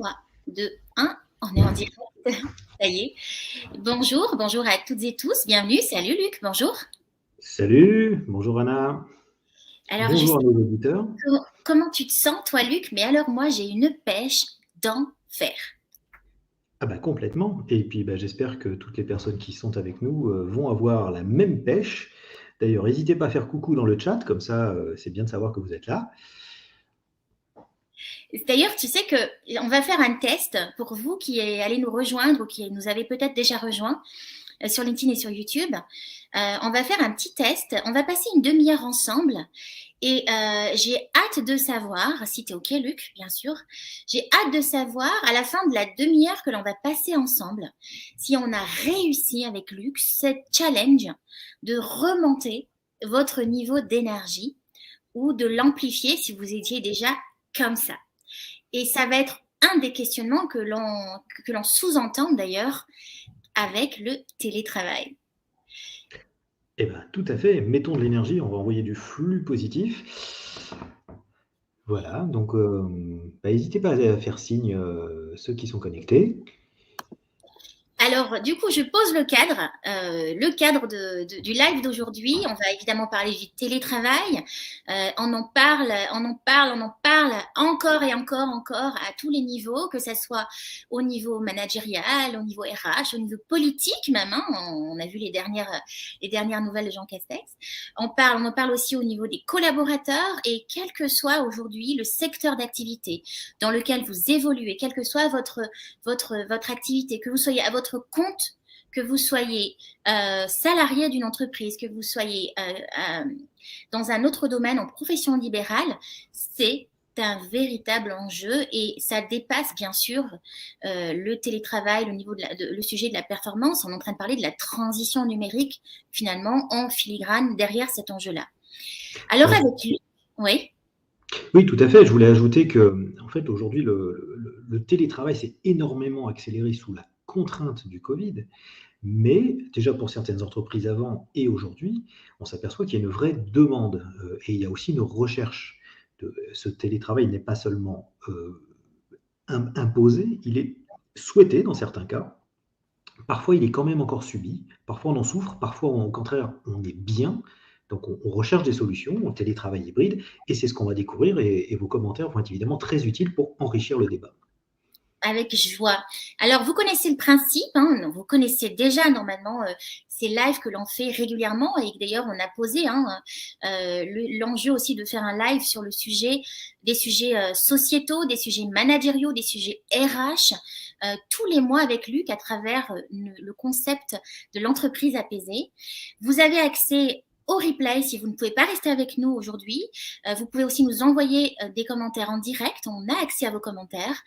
3, 2, 1, on est en direct. Ça y est. Bonjour à toutes et tous. Bienvenue. Salut Luc, bonjour. Salut, bonjour Anna. Alors, je Bonjour sais à nos auditeurs. comment tu te sens, toi, Luc, mais alors moi, j'ai une pêche d'enfer. Ah bah complètement. Et puis bah, j'espère que toutes les personnes qui sont avec nous vont avoir la même pêche. D'ailleurs, n'hésitez pas à faire coucou dans le chat, comme ça c'est bien de savoir que vous êtes là. D'ailleurs, tu sais que on va faire un test pour vous qui allez nous rejoindre ou qui nous avez peut-être déjà rejoint sur LinkedIn et sur YouTube. On va faire un petit test. On va passer une demi-heure ensemble. Et j'ai hâte de savoir, si tu es OK, Luc, bien sûr, j'ai hâte de savoir, à la fin de la demi-heure que l'on va passer ensemble, si on a réussi avec Luc cette challenge de remonter votre niveau d'énergie ou de l'amplifier si vous étiez déjà comme ça. Et ça va être un des questionnements que l'on sous-entend d'ailleurs avec le télétravail. Eh bien tout à fait, mettons de l'énergie, on va envoyer du flux positif. Voilà, donc bah, n'hésitez pas à faire signe ceux qui sont connectés. Alors, du coup, je pose le cadre du live d'aujourd'hui. On va évidemment parler du télétravail. On en parle encore et encore à tous les niveaux, que ce soit au niveau managérial, au niveau RH, au niveau politique même. Hein. On a vu les dernières nouvelles de Jean Castex. On en parle aussi au niveau des collaborateurs et quel que soit aujourd'hui le secteur d'activité dans lequel vous évoluez, quelle que soit votre activité, que vous soyez à votre compte, que vous soyez salarié d'une entreprise, que vous soyez dans un autre domaine en profession libérale, c'est un véritable enjeu et ça dépasse bien sûr le télétravail, le sujet de la performance. On est en train de parler de la transition numérique finalement en filigrane derrière cet enjeu-là. Alors Ouais. avec lui, oui. Oui, tout à fait. Je voulais ajouter que, en fait, aujourd'hui, le télétravail s'est énormément accéléré sous la contrainte du Covid. Mais déjà pour certaines entreprises avant et aujourd'hui, on s'aperçoit qu'il y a une vraie demande et il y a aussi une recherche. Ce télétravail n'est pas seulement imposé, il est souhaité dans certains cas. Parfois, il est quand même encore subi. Parfois, on en souffre. Parfois, au contraire, on est bien. Donc, on recherche des solutions au télétravail hybride et c'est ce qu'on va découvrir et vos commentaires vont être évidemment très utiles pour enrichir le débat. Avec joie. Alors, vous connaissez le principe, hein, vous connaissez déjà normalement ces lives que l'on fait régulièrement et d'ailleurs on a posé l'enjeu aussi de faire un live sur le sujet, des sujets sociétaux, des sujets managériaux, des sujets RH, tous les mois avec Luc à travers le concept de l'entreprise apaisée. Vous avez accès au replay si vous ne pouvez pas rester avec nous aujourd'hui. Vous pouvez aussi nous envoyer des commentaires en direct. On a accès à vos commentaires.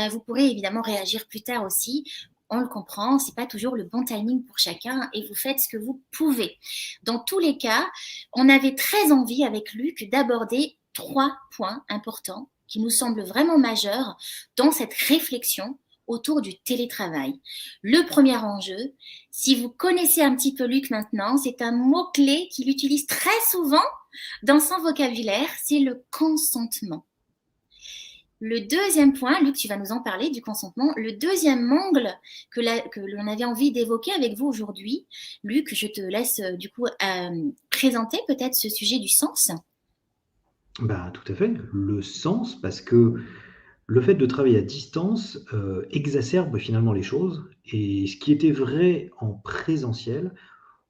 Vous pourrez évidemment réagir plus tard aussi. On le comprend, c'est pas toujours le bon timing pour chacun et vous faites ce que vous pouvez. Dans tous les cas, on avait très envie avec Luc d'aborder 3 points importants qui nous semblent vraiment majeurs dans cette réflexion autour du télétravail. Le premier enjeu, si vous connaissez un petit peu Luc maintenant, c'est un mot-clé qu'il utilise très souvent dans son vocabulaire, c'est le consentement. Le deuxième point, Luc, tu vas nous en parler du consentement. Le deuxième angle que l'on avait envie d'évoquer avec vous aujourd'hui, Luc, je te laisse du coup présenter peut-être ce sujet du sens. Bah, tout à fait. Le sens, parce que le fait de travailler à distance exacerbe finalement les choses. Et ce qui était vrai en présentiel,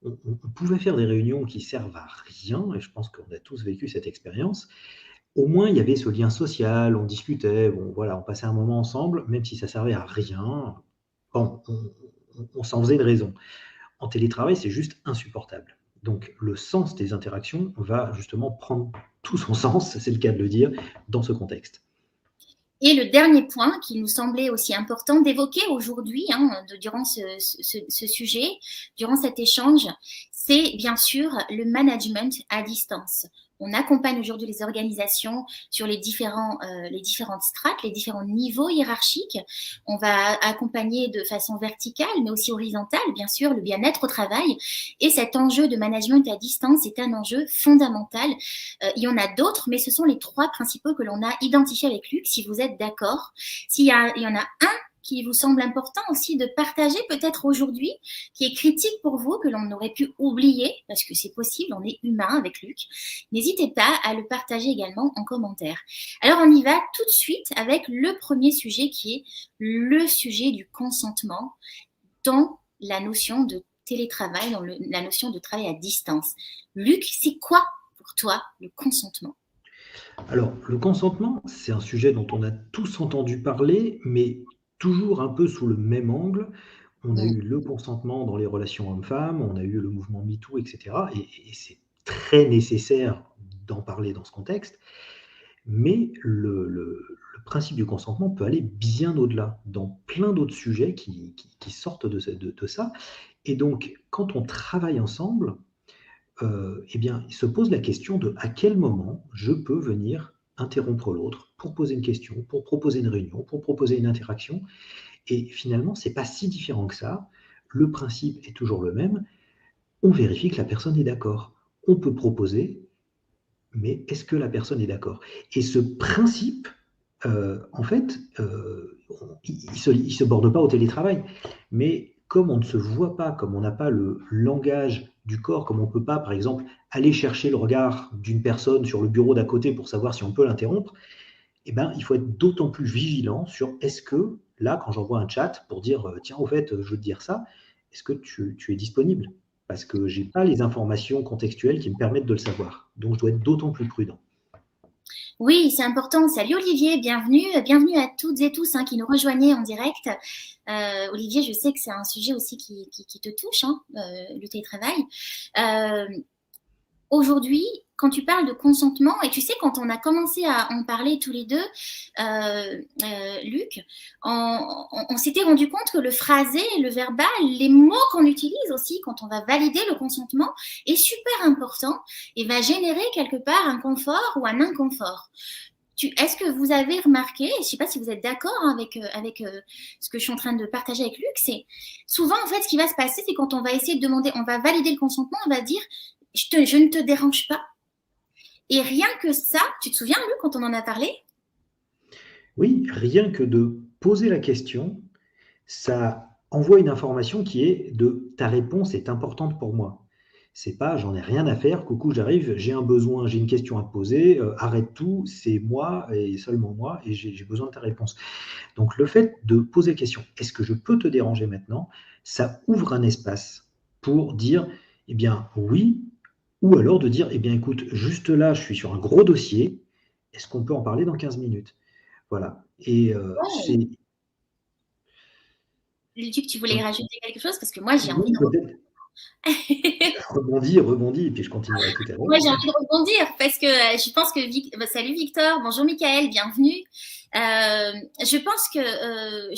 on pouvait faire des réunions qui servent à rien, et je pense qu'on a tous vécu cette expérience. Au moins, il y avait ce lien social, on discutait, bon, voilà, on passait un moment ensemble, même si ça servait à rien. Bon, on s'en faisait une raison. En télétravail, c'est juste insupportable. Donc, le sens des interactions va justement prendre tout son sens, c'est le cas de le dire, dans ce contexte. Et le dernier point qui nous semblait aussi important d'évoquer aujourd'hui, durant ce sujet, durant cet échange, c'est bien sûr le management à distance. On accompagne aujourd'hui les organisations sur les différentes strates, les différents niveaux hiérarchiques. On va accompagner de façon verticale, mais aussi horizontale, bien sûr, le bien-être au travail. Et cet enjeu de management à distance est un enjeu fondamental. Il y en a d'autres, mais ce sont les 3 principaux que l'on a identifiés avec Luc, si vous êtes d'accord. Il y en a un qui vous semble important aussi de partager peut-être aujourd'hui, qui est critique pour vous, que l'on aurait pu oublier, parce que c'est possible, on est humain avec Luc, n'hésitez pas à le partager également en commentaire. Alors on y va tout de suite avec le premier sujet qui est le sujet du consentement dans la notion de télétravail, dans la notion de travail à distance. Luc, c'est quoi pour toi le consentement ? Alors, le consentement, c'est un sujet dont on a tous entendu parler, mais toujours un peu sous le même angle. On a eu le consentement dans les relations hommes-femmes, on a eu le mouvement MeToo, etc. Et c'est très nécessaire d'en parler dans ce contexte. Mais le principe du consentement peut aller bien au-delà, dans plein d'autres sujets qui sortent de ça. Et donc, quand on travaille ensemble, eh bien, il se pose la question de à quel moment je peux venir interrompre l'autre pour poser une question, pour proposer une réunion, pour proposer une interaction. Et finalement, c'est pas si différent que ça. Le principe est toujours le même. On vérifie que la personne est d'accord. On peut proposer, mais est-ce que la personne est d'accord? Et ce principe, en fait, il ne se borde pas au télétravail. Mais comme on ne se voit pas, comme on n'a pas le langage du corps, comme on ne peut pas, par exemple, aller chercher le regard d'une personne sur le bureau d'à côté pour savoir si on peut l'interrompre, eh ben, il faut être d'autant plus vigilant sur est-ce que, là, quand j'envoie un chat pour dire tiens, au fait, je veux te dire ça, est-ce que tu es disponible? Parce que je n'ai pas les informations contextuelles qui me permettent de le savoir. Donc, je dois être d'autant plus prudent. Oui, c'est important. Salut Olivier, bienvenue à toutes et tous qui nous rejoignaient en direct. Olivier, je sais que c'est un sujet aussi qui te touche, le télétravail. Aujourd'hui, quand tu parles de consentement, et tu sais, quand on a commencé à en parler tous les deux, Luc, on s'était rendu compte que le phrasé, le verbal, les mots qu'on utilise aussi quand on va valider le consentement est super important et va générer quelque part un confort ou un inconfort. Est-ce que vous avez remarqué, je ne sais pas si vous êtes d'accord avec ce que je suis en train de partager avec Luc, c'est souvent en fait ce qui va se passer, c'est quand on va essayer de demander, on va valider le consentement, on va dire je ne te dérange pas. Et rien que ça, tu te souviens, Luc, quand on en a parlé? Oui, rien que de poser la question, ça envoie une information qui est de ta réponse est importante pour moi. C'est pas j'en ai rien à faire, coucou, j'arrive, j'ai un besoin, j'ai une question à te poser, arrête tout, c'est moi et seulement moi et j'ai besoin de ta réponse. Donc le fait de poser la question, est-ce que je peux te déranger maintenant? Ça ouvre un espace pour dire, eh bien oui, ou alors de dire, eh bien écoute, juste là, je suis sur un gros dossier, est-ce qu'on peut en parler dans 15 minutes? Voilà. Et Ouais. c'est. Luc, tu voulais rajouter quelque chose? Parce que moi, j'ai envie Oui, de peut-être. Rebondis, et puis je continuerai tout à l'heure. Moi, j'ai envie de rebondir parce que je pense que salut Victor, bonjour Michael, bienvenue. Je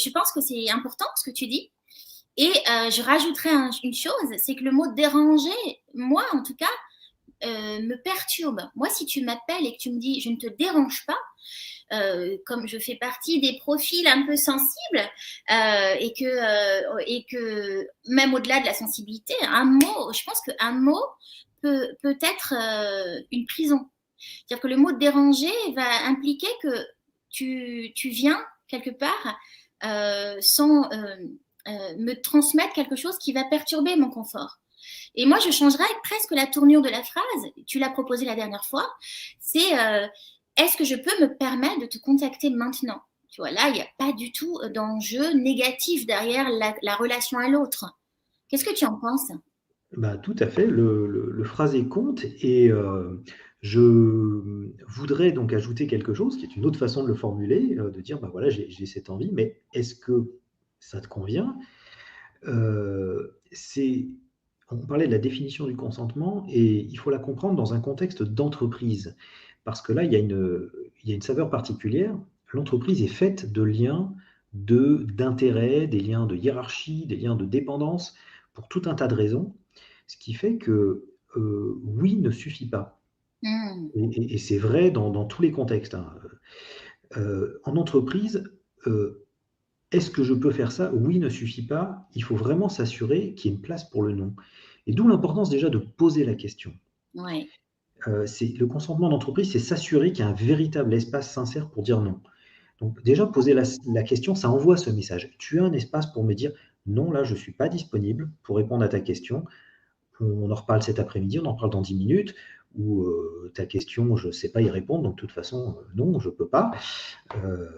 pense que c'est important ce que tu dis. Et je rajouterais une chose, c'est que le mot déranger, moi en tout cas, me perturbe. Moi, si tu m'appelles et que tu me dis je ne te dérange pas, comme je fais partie des profils un peu sensibles et que même au-delà de la sensibilité, un mot, je pense qu'un mot peut être une prison. C'est-à-dire que le mot déranger va impliquer que tu viens quelque part sans me transmettre quelque chose qui va perturber mon confort. Et moi, je changerais presque la tournure de la phrase. Tu l'as proposé la dernière fois. C'est est-ce que je peux me permettre de te contacter maintenant? Tu vois, là, il n'y a pas du tout d'enjeu négatif derrière la relation à l'autre. Qu'est-ce que tu en penses? Bah, tout à fait, le phrasé compte et je voudrais donc ajouter quelque chose qui est une autre façon de le formuler, de dire: «Bah, voilà, j'ai cette envie, mais est-ce que ça te convient?» C'est on parlait de la définition du consentement et il faut la comprendre dans un contexte d'entreprise. Parce que là, il y a une saveur particulière. L'entreprise est faite de liens d'intérêt, des liens de hiérarchie, des liens de dépendance, pour tout un tas de raisons. Ce qui fait que, oui ne suffit pas. Mmh. Et c'est vrai dans tous les contextes, hein. En entreprise, est-ce que je peux faire ça? Oui ne suffit pas. Il faut vraiment s'assurer qu'il y ait une place pour le non. Et d'où l'importance déjà de poser la question. Ouais. C'est le consentement d'entreprise, c'est s'assurer qu'il y a un véritable espace sincère pour dire non. Donc déjà, poser la question, ça envoie ce message. Tu as un espace pour me dire non, là, je ne suis pas disponible pour répondre à ta question. On en reparle cet après-midi, on en reparle dans 10 minutes. Ou ta question, je ne sais pas y répondre, donc de toute façon, non, je ne peux pas. Euh,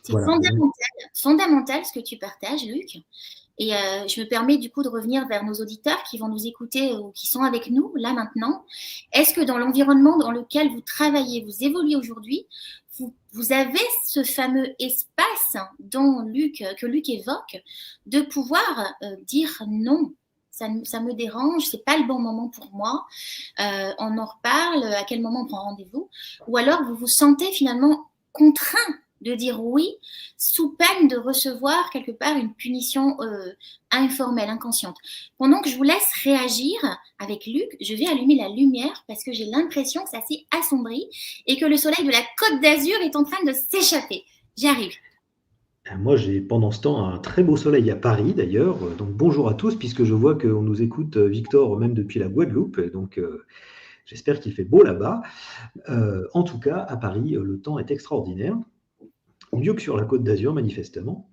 C'est voilà. fondamental, fondamental ce que tu partages, Luc. Et je me permets du coup de revenir vers nos auditeurs qui vont nous écouter ou qui sont avec nous là maintenant. Est-ce que dans l'environnement dans lequel vous travaillez, vous évoluez aujourd'hui, vous avez ce fameux espace que Luc évoque, de pouvoir dire non? Ça me dérange, c'est pas le bon moment pour moi. On en reparle, à quel moment on prend rendez-vous? Ou alors vous vous sentez finalement contraint de dire oui sous peine de recevoir quelque part une punition informelle, inconsciente. Pendant que je vous laisse réagir avec Luc, je vais allumer la lumière parce que j'ai l'impression que ça s'est assombri et que le soleil de la Côte d'Azur est en train de s'échapper. J'y arrive. Moi, j'ai pendant ce temps un très beau soleil à Paris d'ailleurs. Donc bonjour à tous, puisque je vois qu'on nous écoute, Victor, même depuis la Guadeloupe. Et donc j'espère qu'il fait beau là-bas. En tout cas, à Paris, le temps est extraordinaire. Mieux que sur la Côte d'Azur, manifestement.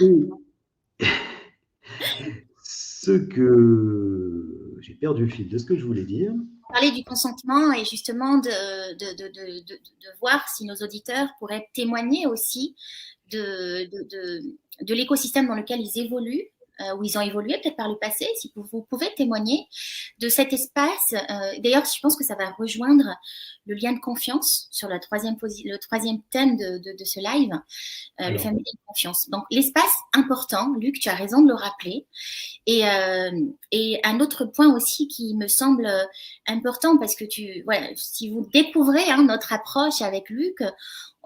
Et ce que j'ai perdu le fil de ce que je voulais dire. Parler du consentement et justement de voir si nos auditeurs pourraient témoigner aussi de l'écosystème dans lequel ils évoluent, où ils ont évolué peut-être par le passé, si vous pouvez témoigner de cet espace. D'ailleurs, je pense que ça va rejoindre le lien de confiance sur le troisième thème de ce live, le Alors, fameux lien de confiance. Donc, l'espace important, Luc, tu as raison de le rappeler. Et un autre point aussi qui me semble important, parce que voilà, si vous découvrez notre approche avec Luc,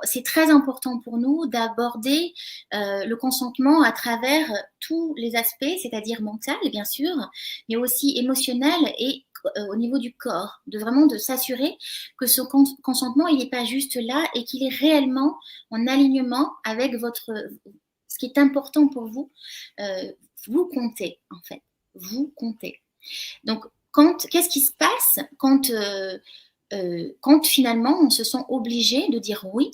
c'est très important pour nous d'aborder le consentement à travers tous les aspects, c'est-à-dire mental, bien sûr, mais aussi émotionnel et au niveau du corps, de s'assurer que ce consentement, il n'est pas juste là et qu'il est réellement en alignement avec ce qui est important pour vous. Vous comptez, en fait. Vous comptez. Donc, qu'est-ce qui se passe quand finalement on se sent obligé de dire oui,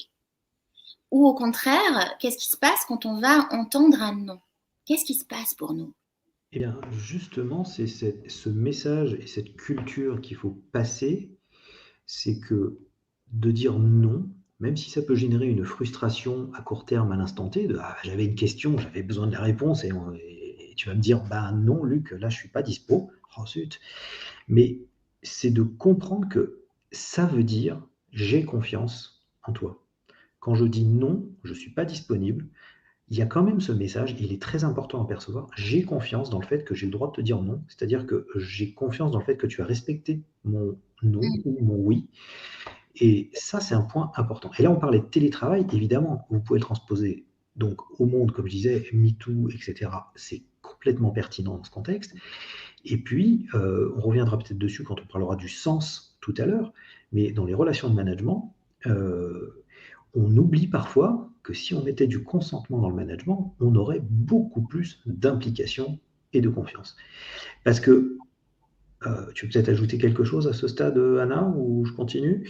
ou au contraire, qu'est-ce qui se passe quand on va entendre un non? Qu'est-ce qui se passe pour nous? eh bien, justement, c'est ce message et cette culture qu'il faut passer, c'est que de dire non, même si ça peut générer une frustration à court terme à l'instant T, de ah, j'avais une question, j'avais besoin de la réponse, et tu vas me dire bah non, Luc, là je suis pas dispo. Oh zut. Mais c'est de comprendre que ça veut dire j'ai confiance en toi. Quand je dis non, je suis pas disponible, il y a quand même ce message, il est très important à percevoir. J'ai confiance dans le fait que j'ai le droit de te dire non, c'est-à-dire que j'ai confiance dans le fait que tu as respecté mon non Mm. ou mon oui. Et ça, c'est un point important. Et là, on parlait de télétravail, évidemment, vous pouvez le transposer donc au monde, comme je disais, MeToo, etc. C'est complètement pertinent dans ce contexte. Et puis, on reviendra peut-être dessus quand on parlera du sens tout à l'heure, mais dans les relations de management, on oublie parfois que si on mettait du consentement dans le management, on aurait beaucoup plus d'implication et de confiance. Parce que, tu veux peut-être ajouter quelque chose à ce stade, Anna, ou je continue?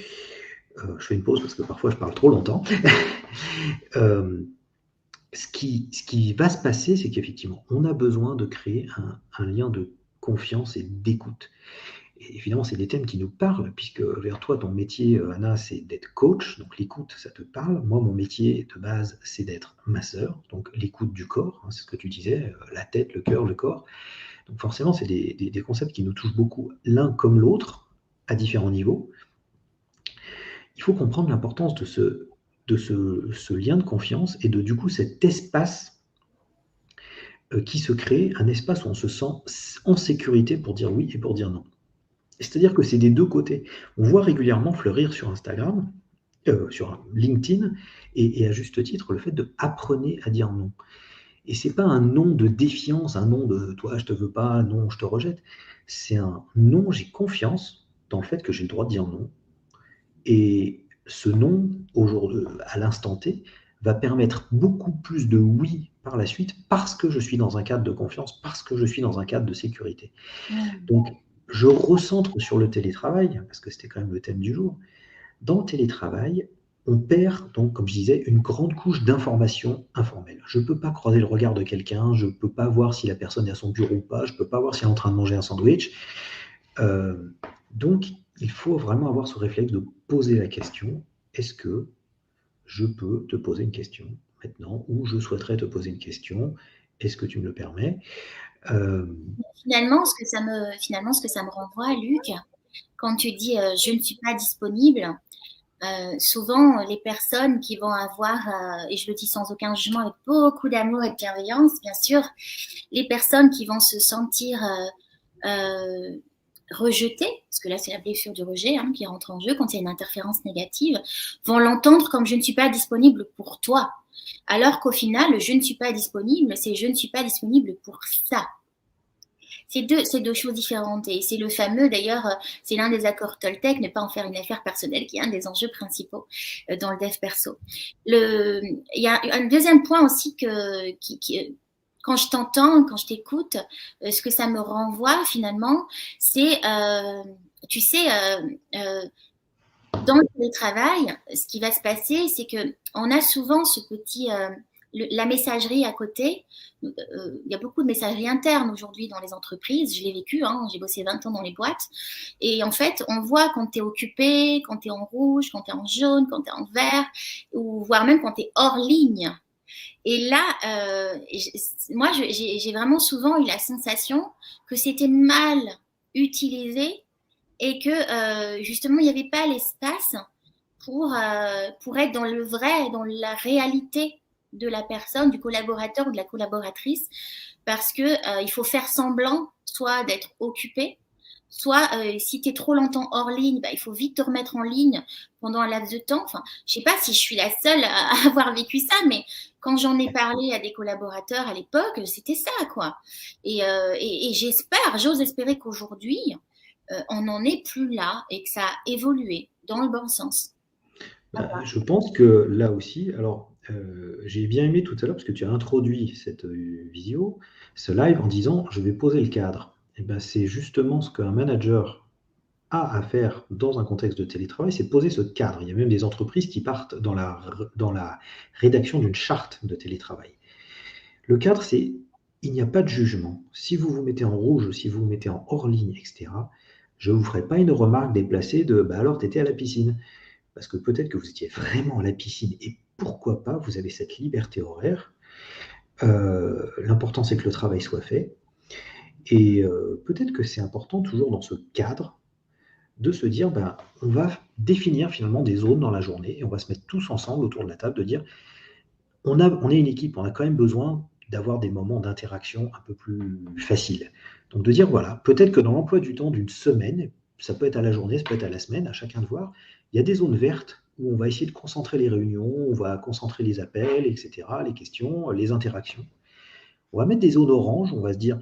Je fais une pause parce que parfois je parle trop longtemps. Euh, ce qui va se passer, c'est qu'effectivement, on a besoin de créer un lien de confiance et d'écoute. Et évidemment, c'est des thèmes qui nous parlent, puisque vers toi, ton métier, Anna, c'est d'être coach, donc l'écoute, ça te parle. Moi, mon métier de base, c'est d'être masseur, donc l'écoute du corps, hein, c'est ce que tu disais, la tête, le cœur, le corps. Donc forcément, c'est des concepts qui nous touchent beaucoup, l'un comme l'autre, à différents niveaux. Il faut comprendre l'importance de ce lien de confiance et de du coup cet espace qui se crée, un espace où on se sent en sécurité pour dire oui et pour dire non. C'est-à-dire que c'est des deux côtés. On voit régulièrement fleurir sur Instagram, sur LinkedIn, et à juste titre, le fait de apprenez à dire non. Et c'est pas un non de défiance, un non de toi je te veux pas, non je te rejette. C'est un non, j'ai confiance dans le fait que j'ai le droit de dire non. Et ce non, à l'instant T, va permettre beaucoup plus de oui par la suite parce que je suis dans un cadre de confiance, parce que je suis dans un cadre de sécurité. Donc, je recentre sur le télétravail, parce que c'était quand même le thème du jour. Dans le télétravail, on perd donc, comme je disais, une grande couche d'informations informelles. Je ne peux pas croiser le regard de quelqu'un, je ne peux pas voir si la personne est à son bureau ou pas, je ne peux pas voir si elle est en train de manger un sandwich. Donc, il faut vraiment avoir ce réflexe de poser la question, est-ce que je peux te poser une question maintenant, ou je souhaiterais te poser une question, est-ce que tu me le permets? Finalement, ce que ça me renvoie, Luc, quand tu dis je ne suis pas disponible, souvent les personnes qui vont avoir, et je le dis sans aucun jugement, avec beaucoup d'amour et de bienveillance, bien sûr, les personnes qui vont se sentir rejetées, parce que là c'est la blessure du rejet qui rentre en jeu quand il y a une interférence négative, vont l'entendre comme je ne suis pas disponible pour toi. Alors qu'au final, je ne suis pas disponible, c'est je ne suis pas disponible pour ça. C'est deux choses différentes. Et c'est le fameux, d'ailleurs, c'est l'un des accords Toltec, ne pas en faire une affaire personnelle, qui est un des enjeux principaux dans le dev perso. Il y a un deuxième point aussi quand je t'entends, quand je t'écoute, ce que ça me renvoie finalement, c'est, tu sais, dans le télétravail, ce qui va se passer, c'est qu'on a souvent ce petit, la messagerie à côté. Il y a beaucoup de messagerie interne aujourd'hui dans les entreprises. Je l'ai vécu, j'ai bossé 20 ans dans les boîtes. Et en fait, on voit quand tu es occupé, quand tu es en rouge, quand tu es en jaune, quand tu es en vert, ou voire même quand tu es hors ligne. Et là, moi, j'ai vraiment souvent eu la sensation que c'était mal utilisé et que justement, il n'y avait pas l'espace pour être dans le vrai, dans la réalité de la personne, du collaborateur ou de la collaboratrice, parce que il faut faire semblant soit d'être occupé, soit si tu es trop longtemps hors ligne, il faut vite te remettre en ligne pendant un laps de temps. Enfin, je sais pas si je suis la seule à avoir vécu ça, mais quand j'en ai parlé à des collaborateurs à l'époque, c'était ça, quoi. Et j'ose espérer qu'aujourd'hui, on n'en est plus là et que ça a évolué dans le bon sens. Je pense que là aussi, alors j'ai bien aimé tout à l'heure parce que tu as introduit cette visio, ce live en disant je vais poser le cadre. Et ben, c'est justement ce qu'un manager a à faire dans un contexte de télétravail, c'est poser ce cadre. Il y a même des entreprises qui partent dans la rédaction d'une charte de télétravail. Le cadre, c'est il n'y a pas de jugement. Si vous vous mettez en rouge ou si vous vous mettez en hors ligne, etc., je ne vous ferai pas une remarque déplacée de bah alors tu étais à la piscine. Parce que peut-être que vous étiez vraiment à la piscine et pourquoi pas, vous avez cette liberté horaire. L'important, c'est que le travail soit fait. Et peut-être que c'est important, toujours dans ce cadre, de se dire, ben, on va définir finalement des zones dans la journée et on va se mettre tous ensemble autour de la table, de dire, on est une équipe, on a quand même besoin d'avoir des moments d'interaction un peu plus faciles. Donc de dire, voilà, peut-être que dans l'emploi du temps d'une semaine, ça peut être à la journée, ça peut être à la semaine, à chacun de voir, il y a des zones vertes où on va essayer de concentrer les réunions, on va concentrer les appels, etc., les questions, les interactions. On va mettre des zones oranges, on va se dire,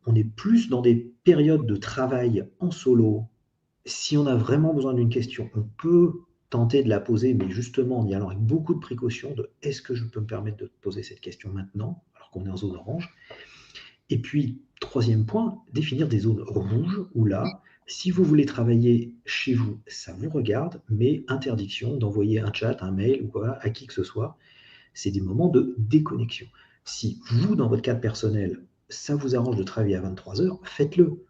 on est plus dans des périodes de travail en solo. Si on a vraiment besoin d'une question, on peut tenter de la poser, mais justement en y allant avec beaucoup de précautions de est-ce que je peux me permettre de poser cette question maintenant, alors qu'on est en zone orange. Et puis, troisième point, définir des zones rouges où là, si vous voulez travailler chez vous, ça vous regarde, mais interdiction d'envoyer un chat, un mail ou quoi à qui que ce soit. C'est des moments de déconnexion. Si vous, dans votre cadre personnel, ça vous arrange de travailler à 23 heures, faites-le.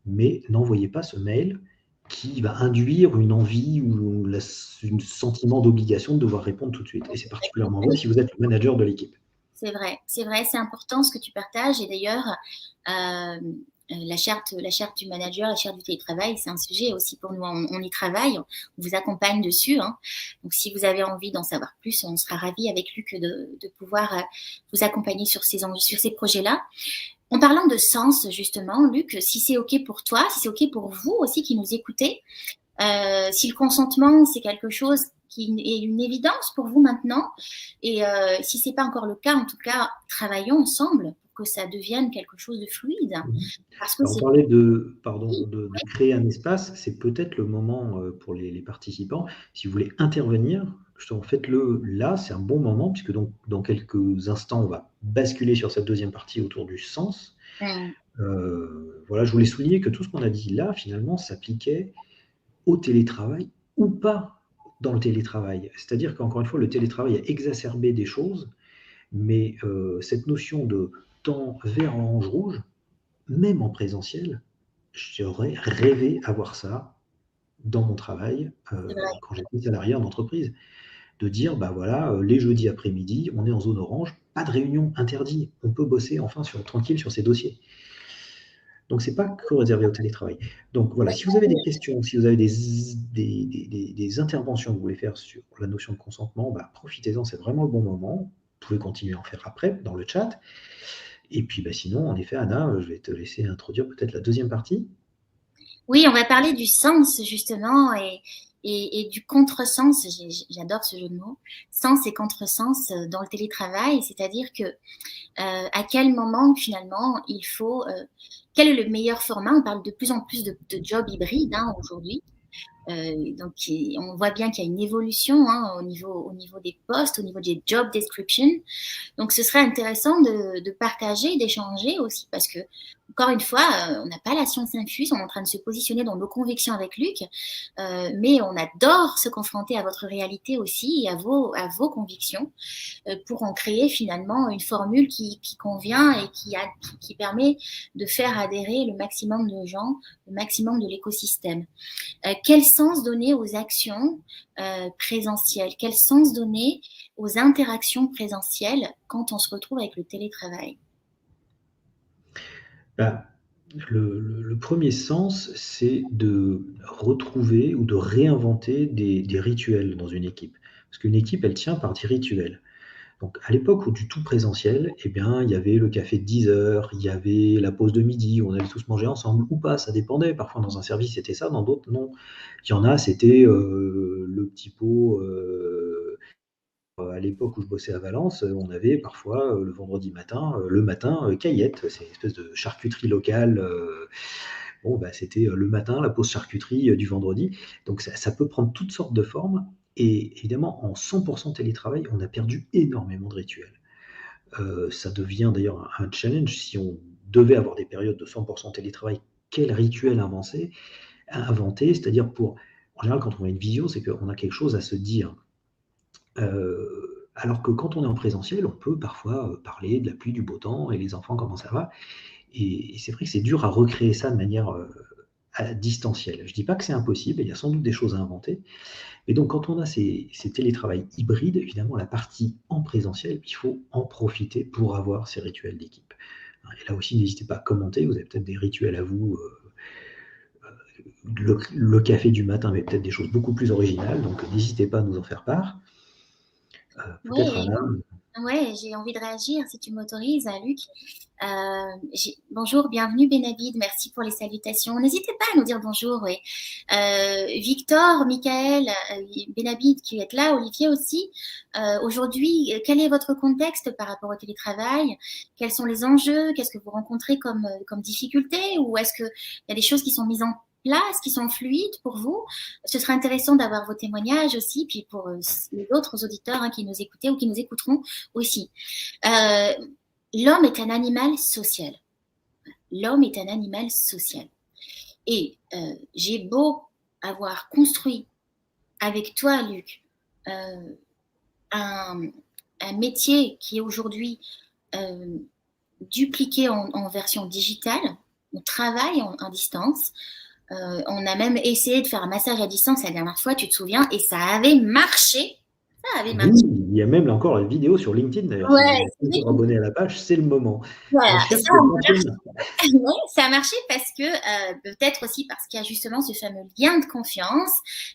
Mais n'envoyez pas ce mail qui va induire une envie ou un sentiment d'obligation de devoir répondre tout de suite. Et c'est particulièrement vrai si vous êtes le manager de l'équipe. C'est vrai, c'est important ce que tu partages. Et d'ailleurs, la charte du manager, la charte du télétravail, c'est un sujet aussi pour nous. On y travaille, on vous accompagne dessus. Donc, si vous avez envie d'en savoir plus, on sera ravis avec Luc de pouvoir vous accompagner sur ces projets-là. En parlant de sens, justement, Luc, si c'est OK pour toi, si c'est OK pour vous aussi qui nous écoutez, si le consentement, c'est quelque chose qui est une évidence pour vous maintenant, et si ce n'est pas encore le cas, en tout cas, travaillons ensemble pour que ça devienne quelque chose de fluide. Mmh. Parce que Alors, on c'est parlait de pardon, oui, de créer un espace, c'est peut-être le moment, pour les participants. Si vous voulez intervenir, justement, faites-le là, c'est un bon moment puisque donc dans quelques instants, on va basculer sur cette deuxième partie autour du sens. mmh, Voilà, je voulais souligner que tout ce qu'on a dit là, finalement, s'appliquait au télétravail ou pas dans le télétravail. C'est-à-dire qu'encore une fois, le télétravail a exacerbé des choses, mais cette notion de temps vert, orange, rouge, même en présentiel, j'aurais rêvé avoir ça dans mon travail, c'est vrai. quand j'étais salarié en entreprise. De dire, bah voilà, les jeudis après-midi, on est en zone orange, pas de réunion, interdit. On peut bosser enfin tranquille sur ces dossiers. Donc c'est pas que réservé au télétravail. Donc voilà, si vous avez des questions, si vous avez des interventions que vous voulez faire sur la notion de consentement, bah, profitez-en, c'est vraiment le bon moment. Vous pouvez continuer à en faire après dans le chat. Et puis bah, sinon, en effet, Anna, je vais te laisser introduire peut-être la deuxième partie. Oui, on va parler du sens justement et du contresens. J'adore ce jeu de mots. Sens et contresens dans le télétravail, c'est-à-dire que à quel moment finalement il faut, quel est le meilleur format. On parle de plus en plus de jobs hybrides hein, aujourd'hui. Donc, on voit bien qu'il y a une évolution hein, au niveau des postes, au niveau des job descriptions. Donc, ce serait intéressant de partager, d'échanger aussi, parce que, encore une fois, on n'a pas la science infuse, on est en train de se positionner dans nos convictions avec Luc, mais on adore se confronter à votre réalité aussi et à vos convictions pour en créer finalement une formule qui convient et qui permet de faire adhérer le maximum de gens, le maximum de l'écosystème. Quel sens donner aux actions présentielles? Quel sens donner aux interactions présentielles quand on se retrouve avec le télétravail? Bah, le premier sens, c'est de retrouver ou de réinventer des rituels dans une équipe. Parce qu'une équipe, elle tient par des rituels. Donc à l'époque où du tout présentiel, eh bien, il y avait le café de 10 heures, il y avait la pause de midi où on allait tous manger ensemble ou pas, ça dépendait. Parfois dans un service c'était ça, dans d'autres non. Il y en a, c'était le petit pot. À l'époque où je bossais à Valence, on avait parfois le vendredi matin, le matin, Caillette, c'est une espèce de charcuterie locale. Bon, bah, c'était le matin, la pause charcuterie du vendredi. Donc ça peut prendre toutes sortes de formes. Et évidemment, en 100% télétravail, on a perdu énormément de rituels. Ça devient d'ailleurs un challenge. Si on devait avoir des périodes de 100% télétravail, quel rituel inventer? C'est-à-dire en général, quand on a une visio, c'est qu'on a quelque chose à se dire. Alors que quand on est en présentiel, on peut parfois parler de la pluie, du beau temps et les enfants, comment ça va? Et c'est vrai que c'est dur à recréer ça de manière distancielle. Je ne dis pas que c'est impossible, il y a sans doute des choses à inventer. Et donc, quand on a ces télétravails hybrides, évidemment, la partie en présentiel, il faut en profiter pour avoir ces rituels d'équipe. Et là aussi, n'hésitez pas à commenter. Vous avez peut-être des rituels à vous. Le café du matin, mais peut-être des choses beaucoup plus originales. Donc, n'hésitez pas à nous en faire part. Peut-être Oui, Anna. ouais, j'ai envie de réagir si tu m'autorises, Luc. Bonjour, bienvenue Benavid, merci pour les salutations. N'hésitez pas à nous dire bonjour. Ouais. Victor, Michael, Benavid qui est là, Olivier aussi. Aujourd'hui, quel est votre contexte par rapport au télétravail? Quels sont les enjeux? Qu'est-ce que vous rencontrez comme difficultés? Ou est-ce qu'il y a des choses qui sont mises en place, qui sont fluides pour vous? Ce serait intéressant d'avoir vos témoignages aussi, puis pour les autres auditeurs hein, qui nous écoutaient ou qui nous écouteront aussi. Euh, L'homme est un animal social. L'homme est un animal social. Et j'ai beau avoir construit avec toi, Luc, euh, un, un, métier qui est aujourd'hui euh, dupliqué en version digitale. On travaille en distance. On a même essayé de faire un massage à distance la dernière fois, tu te souviens, et ça avait marché. Ça avait Oui, marché. il y a même encore la vidéo sur LinkedIn d'ailleurs. Si vous Ouais, n'êtes pas encore abonné à la page, c'est le moment. voilà, Chère ça Catherine, Oui, ça a marché parce que peut-être aussi parce qu'il y a justement ce fameux lien de confiance,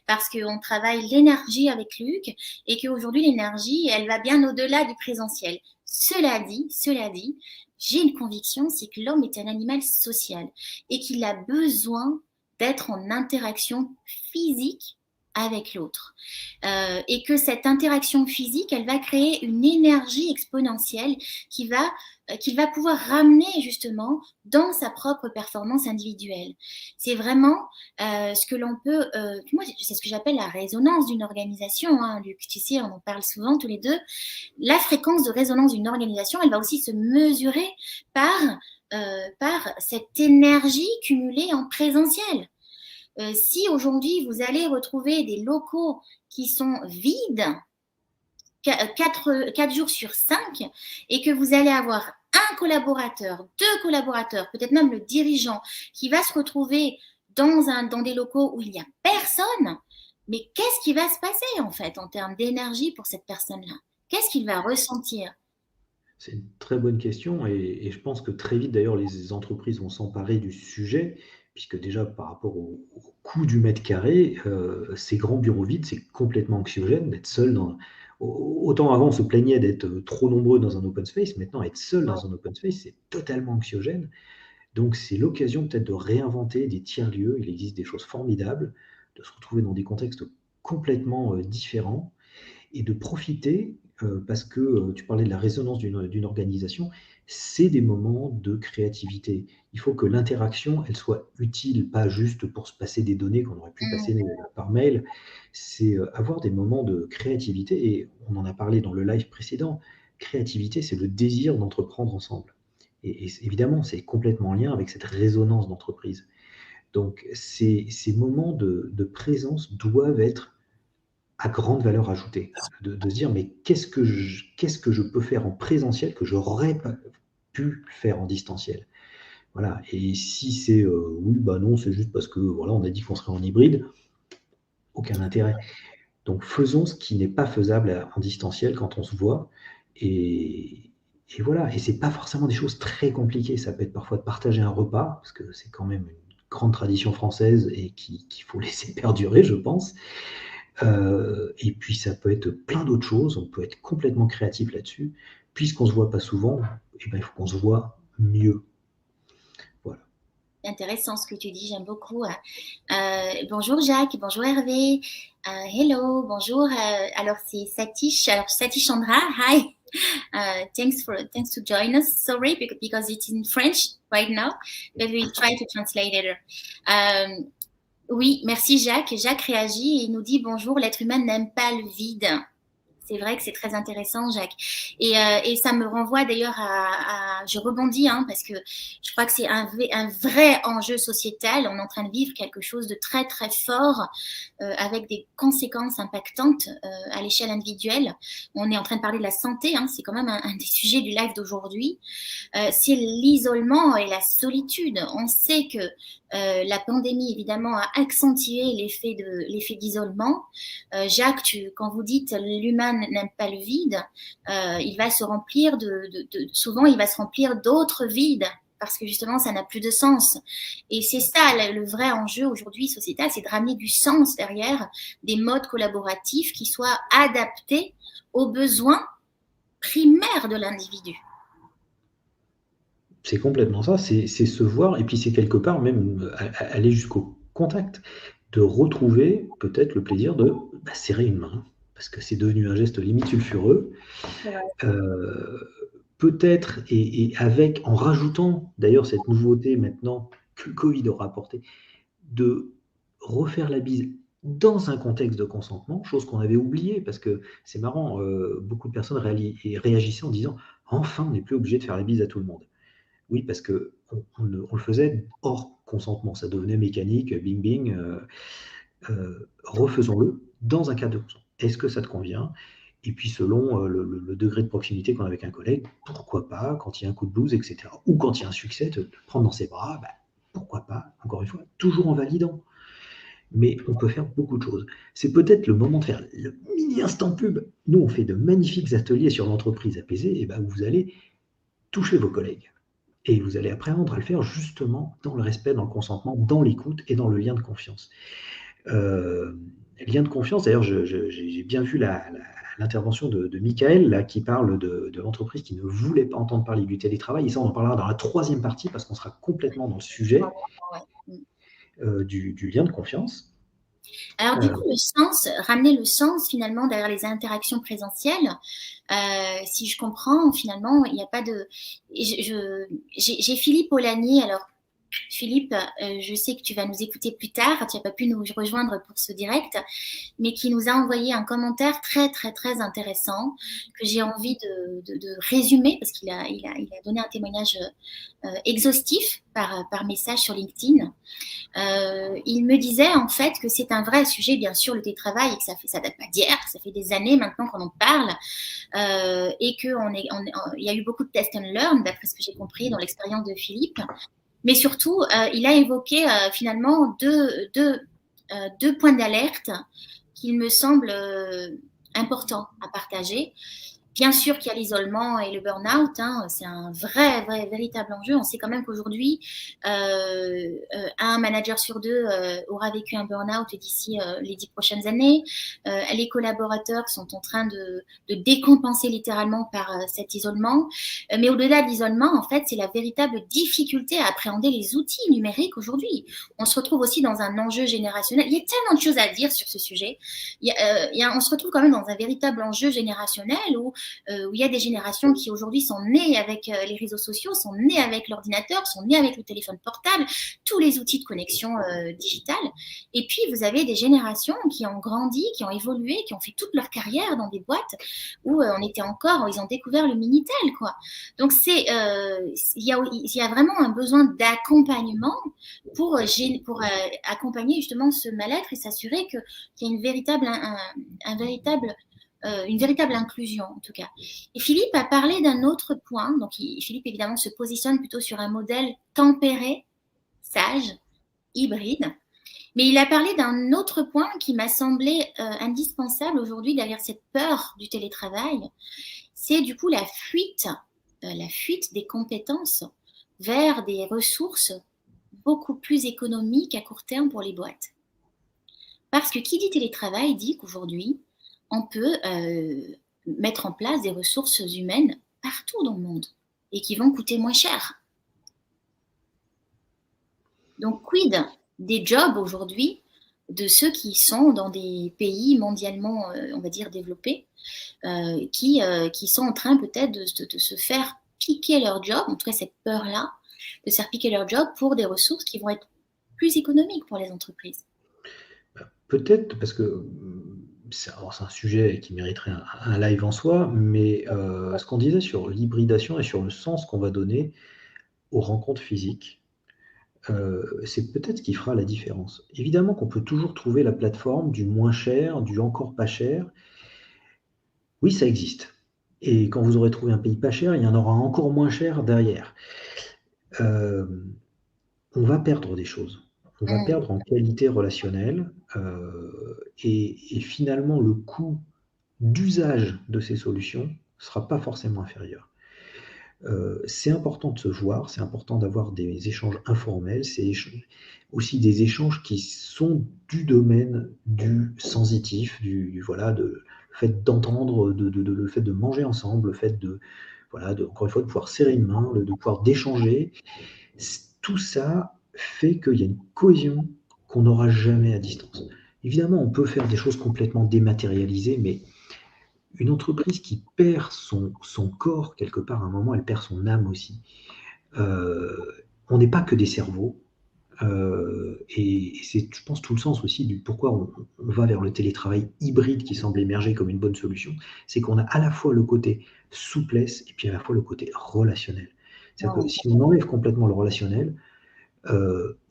parce qu'on travaille l'énergie avec Luc et qu'aujourd'hui l'énergie, elle va bien au-delà du présentiel. Cela dit, j'ai une conviction, c'est que l'homme est un animal social et qu'il a besoin d'être en interaction physique avec l'autre. Et que cette interaction physique, elle va créer une énergie exponentielle qui qu'il va pouvoir ramener justement dans sa propre performance individuelle. C'est vraiment ce que l'on peut, moi c'est ce que j'appelle la résonance d'une organisation, hein, Luc, tu sais, on en parle souvent tous les deux. La fréquence de résonance d'une organisation, elle va aussi se mesurer par cette énergie cumulée en présentiel. Si aujourd'hui vous allez retrouver des locaux qui sont vides 4 jours sur 5 et que vous allez avoir un collaborateur, 2 collaborateurs, peut-être même le dirigeant qui va se retrouver dans des locaux où il n'y a personne, mais qu'est-ce qui va se passer en fait en termes d'énergie pour cette personne-là? Qu'est-ce qu'il va ressentir? C'est une très bonne question et je pense que très vite d'ailleurs les entreprises vont s'emparer du sujet, puisque déjà par rapport au coût du mètre carré, ces grands bureaux vides, c'est complètement anxiogène d'être seul dans autant avant on se plaignait d'être, trop nombreux dans un open space, maintenant être seul dans un open space, c'est totalement anxiogène. Donc c'est l'occasion peut-être de réinventer des tiers-lieux. Il existe des choses formidables, de se retrouver dans des contextes complètement, différents et de profiter, parce que tu parlais de la résonance d'une organisation, c'est des moments de créativité. Il faut que l'interaction, elle soit utile, pas juste pour se passer des données qu'on aurait pu passer par mail. C'est avoir des moments de créativité, et on en a parlé dans le live précédent. Créativité, c'est le désir d'entreprendre ensemble. Et évidemment, c'est complètement en lien avec cette résonance d'entreprise. Donc, ces moments de présence doivent être à grande valeur ajoutée. De se dire, mais qu'est-ce que je peux faire en présentiel que j'aurais pas pu faire en distanciel? Voilà. Et si c'est oui, bah non, c'est juste parce que voilà, on a dit qu'on serait en hybride, aucun intérêt. Donc faisons ce qui n'est pas faisable en distanciel quand on se voit. Et, et voilà. Et c'est pas forcément des choses très compliquées. Ça peut être parfois de partager un repas, parce que c'est quand même une grande tradition française et qu'il faut laisser perdurer, je pense. Et puis ça peut être plein d'autres choses, on peut être complètement créatif là-dessus. Puisqu'on se voit pas souvent, eh ben, il faut qu'on se voit mieux. Voilà. Intéressant ce que tu dis, j'aime beaucoup. Bonjour Jacques, bonjour Hervé, hello, bonjour. Alors c'est Satish, alors Satish Chandra, hi. Thanks to join us. Sorry because it's in French right now, but we try to translate it. Oui, merci Jacques. Jacques réagit et nous dit bonjour, l'être humain n'aime pas le vide. C'est vrai que c'est très intéressant, Jacques. Et ça me renvoie d'ailleurs je rebondis, hein, parce que je crois que c'est un vrai enjeu sociétal. On est en train de vivre quelque chose de très, très fort, avec des conséquences impactantes à l'échelle individuelle. On est en train de parler de la santé, hein, c'est quand même un des sujets du live d'aujourd'hui. C'est l'isolement et la solitude. On sait que la pandémie, évidemment, a accentué l'effet d'isolement. Jacques, quand vous dites l'humain n'aime pas le vide, il va se remplir souvent il va se remplir d'autres vides parce que justement ça n'a plus de sens. Et c'est ça le vrai enjeu aujourd'hui sociétal, c'est de ramener du sens derrière des modes collaboratifs qui soient adaptés aux besoins primaires de l'individu. C'est complètement ça, c'est se voir, et puis c'est quelque part même aller jusqu'au contact, de retrouver peut-être le plaisir de serrer une main, parce que c'est devenu un geste limite sulfureux. Peut-être, et avec, en rajoutant d'ailleurs cette nouveauté maintenant que le Covid aura apporté, de refaire la bise dans un contexte de consentement, chose qu'on avait oubliée, parce que c'est marrant, beaucoup de personnes réagissaient en disant « Enfin, on n'est plus obligé de faire la bise à tout le monde ». Oui, parce qu'on le faisait hors consentement, ça devenait mécanique, bing bing, refaisons-le dans un cadre de consentement. Est-ce que ça te convient? Et puis selon le degré de proximité qu'on a avec un collègue, pourquoi pas, quand il y a un coup de blues, etc. Ou quand il y a un succès, te prendre dans ses bras, pourquoi pas, encore une fois, toujours en validant. Mais on peut faire beaucoup de choses. C'est peut-être le moment de faire le mini instant pub. Nous, on fait de magnifiques ateliers sur l'entreprise apaisée, et où vous allez toucher vos collègues. Et vous allez apprendre à le faire justement dans le respect, dans le consentement, dans l'écoute et dans le lien de confiance. Lien de confiance, d'ailleurs, j'ai bien vu l'intervention de Michael, là, qui parle de l'entreprise qui ne voulait pas entendre parler du télétravail. Et ça, on en parlera dans la 3e partie, parce qu'on sera complètement dans le sujet du lien de confiance. Alors du coup, Euh, le sens, ramener le sens finalement derrière les interactions présentielles, si je comprends, finalement, il n'y a pas de... J'ai Philippe Aulagnier, alors Philippe, je sais que tu vas nous écouter plus tard, tu n'as pas pu nous rejoindre pour ce direct, mais qui nous a envoyé un commentaire très, très, très intéressant que j'ai envie de résumer parce qu'il a donné un témoignage exhaustif par message sur LinkedIn. Il me disait en fait que c'est un vrai sujet, bien sûr, le télétravail, et que ça date pas d'hier, ça fait des années maintenant qu'on en parle, et il y a eu beaucoup de test and learn, d'après ce que j'ai compris dans l'expérience de Philippe. Mais surtout, il a évoqué finalement deux points d'alerte qu'il me semble important à partager. Bien sûr qu'il y a l'isolement et le burn-out, hein, c'est un vrai, vrai, véritable enjeu. On sait quand même qu'aujourd'hui, un manager sur deux aura vécu un burn-out d'ici les 10 prochaines années. Les collaborateurs sont en train de décompenser littéralement par cet isolement. Mais au-delà de l'isolement, en fait, c'est la véritable difficulté à appréhender les outils numériques aujourd'hui. On se retrouve aussi dans un enjeu générationnel. Il y a tellement de choses à dire sur ce sujet. On se retrouve quand même dans un véritable enjeu générationnel où il y a des générations qui aujourd'hui sont nées avec les réseaux sociaux, sont nées avec l'ordinateur, sont nées avec le téléphone portable, tous les outils de connexion digitale. Et puis, vous avez des générations qui ont grandi, qui ont évolué, qui ont fait toute leur carrière dans des boîtes où ils ont découvert le Minitel, quoi. Donc, il y a vraiment un besoin d'accompagnement pour accompagner justement ce mal-être et s'assurer qu'il y a une véritable inclusion en tout cas. Et Philippe a parlé d'un autre point. Donc Philippe évidemment se positionne plutôt sur un modèle tempéré, sage, hybride. Mais il a parlé d'un autre point qui m'a semblé indispensable aujourd'hui derrière cette peur du télétravail. C'est du coup la fuite des compétences vers des ressources beaucoup plus économiques à court terme pour les boîtes. Parce que qui dit télétravail dit qu'aujourd'hui, on peut mettre en place des ressources humaines partout dans le monde et qui vont coûter moins cher. Donc, quid des jobs aujourd'hui de ceux qui sont dans des pays mondialement, on va dire, développés, qui sont en train peut-être de se faire piquer leur job, en tout cas cette peur-là, de se faire piquer leur job pour des ressources qui vont être plus économiques pour les entreprises. Peut-être parce que c'est un sujet qui mériterait un live en soi, mais ce qu'on disait sur l'hybridation et sur le sens qu'on va donner aux rencontres physiques, c'est peut-être ce qui fera la différence. Évidemment qu'on peut toujours trouver la plateforme du moins cher, du encore pas cher. Oui, ça existe. Et quand vous aurez trouvé un pays pas cher, il y en aura encore moins cher derrière. Euh, on va perdre des choses. On va Mmh. perdre en qualité relationnelle et finalement le coût d'usage de ces solutions ne sera pas forcément inférieur. C'est important de se voir, c'est important d'avoir des échanges informels, c'est aussi des échanges qui sont du domaine du sensitif, voilà, le fait d'entendre, le fait de manger ensemble, le fait voilà, encore une fois, de pouvoir serrer une main, de pouvoir d'échanger. Tout ça fait qu'il y a une cohésion qu'on n'aura jamais à distance. Évidemment, on peut faire des choses complètement dématérialisées, mais une entreprise qui perd son corps, quelque part, à un moment, elle perd son âme aussi. On n'est pas que des cerveaux. Et c'est, je pense, tout le sens aussi du pourquoi on va vers le télétravail hybride qui semble émerger comme une bonne solution. C'est qu'on a à la fois le côté souplesse et puis à la fois le côté relationnel. C'est-à-dire que Ouais. si on enlève complètement le relationnel,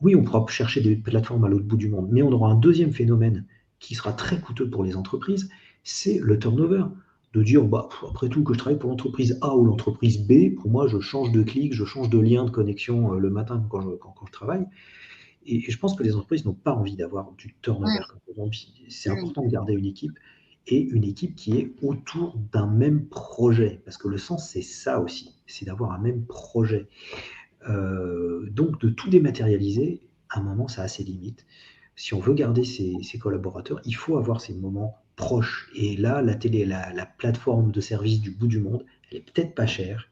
oui, on pourra chercher des plateformes à l'autre bout du monde, mais on aura un deuxième phénomène qui sera très coûteux pour les entreprises, c'est le turnover. De dire, bah, après tout, que je travaille pour l'entreprise A ou l'entreprise B, pour moi, je change de clic, je change de lien de connexion le matin quand je travaille. Et je pense que les entreprises n'ont pas envie d'avoir du turnover. C'est Mmh. important de garder une équipe et une équipe qui est autour d'un même projet. Parce que le sens, c'est ça aussi, c'est d'avoir un même projet. Donc de tout dématérialiser, à un moment, ça a ses limites. Si on veut garder ses collaborateurs, il faut avoir ces moments proches. Et là, la télé, la plateforme de service du bout du monde, elle est peut-être pas chère,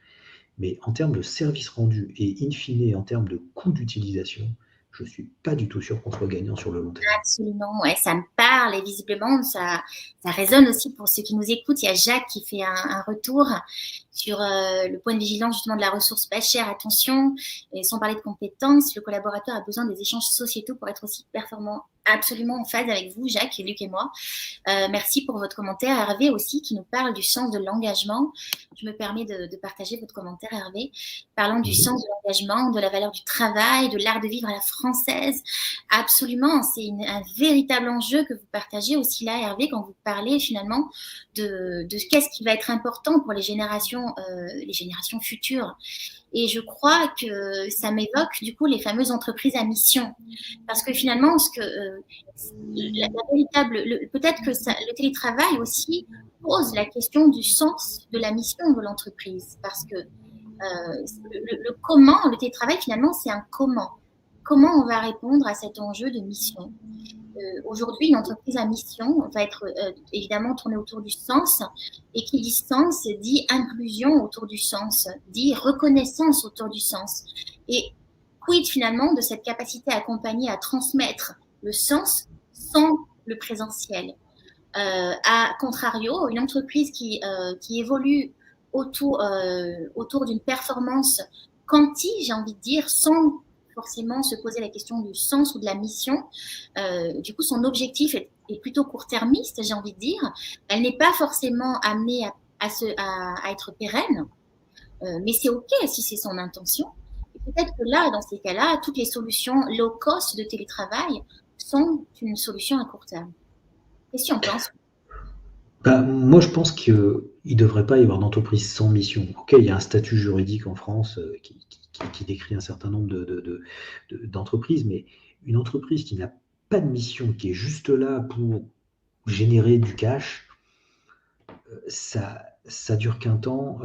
mais en termes de service rendu et in fine en termes de coût d'utilisation, je ne suis pas du tout sûr qu'on soit gagnant sur le long terme. Absolument, ouais, ça me parle et visiblement ça résonne aussi pour ceux qui nous écoutent. Il y a Jacques qui fait un retour sur le point de vigilance justement de la ressource pas chère. Attention, et sans parler de compétences, le collaborateur a besoin des échanges sociétaux pour être aussi performant. Absolument en phase avec vous, Jacques, Luc et moi. Merci pour votre commentaire. Hervé aussi qui nous parle du sens de l'engagement. Je me permets de partager votre commentaire, Hervé, parlant du sens de l'engagement, de la valeur du travail, de l'art de vivre à la française. Absolument, c'est un véritable enjeu que vous partagez aussi là, Hervé, quand vous parlez finalement de qu'est-ce qui va être important pour les générations futures. Et je crois que ça m'évoque du coup les fameuses entreprises à mission, parce que finalement, peut-être que le télétravail aussi pose la question du sens de la mission de l'entreprise, parce que le comment, le télétravail finalement, c'est un comment. Comment on va répondre à cet enjeu de mission? Aujourd'hui, une entreprise à mission va être évidemment tournée autour du sens. Et qui dit sens dit inclusion autour du sens, dit reconnaissance autour du sens. Et quid finalement de cette capacité à accompagner, à transmettre le sens sans le présentiel? À contrario, une entreprise qui évolue autour d'une performance quanti, j'ai envie de dire, sans forcément se poser la question du sens ou de la mission. Du coup, son objectif est plutôt court-termiste, j'ai envie de dire. Elle n'est pas forcément amenée à être pérenne, mais c'est OK si c'est son intention. Et peut-être que là, dans ces cas-là, toutes les solutions low cost de télétravail sont une solution à court terme. Qu'est-ce que tu en penses? Moi, je pense qu'il ne devrait pas y avoir d'entreprise sans mission. Ok, il y a un statut juridique en France qui décrit un certain nombre d'entreprises, mais une entreprise qui n'a pas de mission, qui est juste là pour générer du cash, ça dure qu'un temps.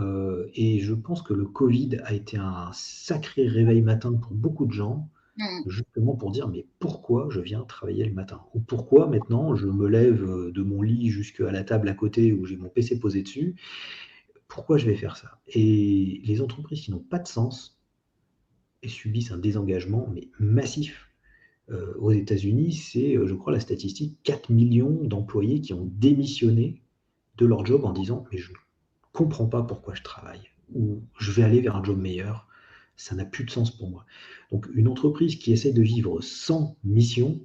Et je pense que le Covid a été un sacré réveil matin pour beaucoup de gens, justement pour dire mais pourquoi je viens travailler le matin? Ou pourquoi maintenant je me lève de mon lit jusqu'à la table à côté où j'ai mon PC posé dessus? Pourquoi je vais faire ça? Et les entreprises qui n'ont pas de sens et subissent un désengagement mais massif. Aux États-Unis, c'est, je crois, la statistique, 4 millions d'employés qui ont démissionné de leur job en disant mais je ne comprends pas pourquoi je travaille ou je vais aller vers un job meilleur, ça n'a plus de sens pour moi. Donc une entreprise qui essaie de vivre sans mission,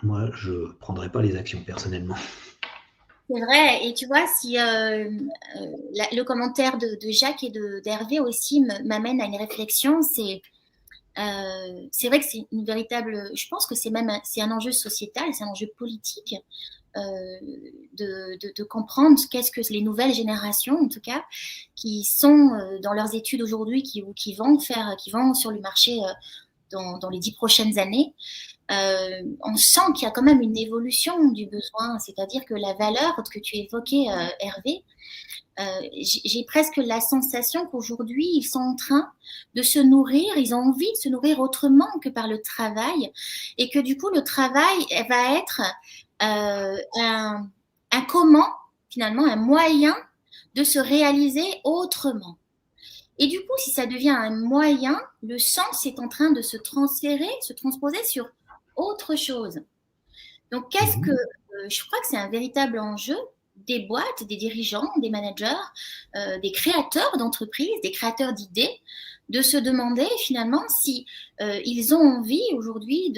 moi je ne prendrais pas les actions personnellement. C'est vrai, et tu vois, si le commentaire de Jacques et d'Hervé aussi m'amène à une réflexion, c'est vrai que c'est une véritable, je pense que c'est un enjeu sociétal, c'est un enjeu politique de comprendre qu'est-ce que les nouvelles générations, en tout cas, qui sont dans leurs études aujourd'hui, qui vont sur le marché dans les 10 prochaines années. On sent qu'il y a quand même une évolution du besoin, c'est-à-dire que la valeur que tu évoquais, Hervé, j'ai presque la sensation qu'aujourd'hui, ils sont en train de se nourrir, ils ont envie de se nourrir autrement que par le travail, et que du coup, le travail va être un comment, finalement, un moyen de se réaliser autrement. Et du coup, si ça devient un moyen, le sens est en train de se transférer, se transposer sur autre chose. Donc, je crois que c'est un véritable enjeu des boîtes, des dirigeants, des managers, des créateurs d'entreprises, des créateurs d'idées, de se demander finalement si ils ont envie aujourd'hui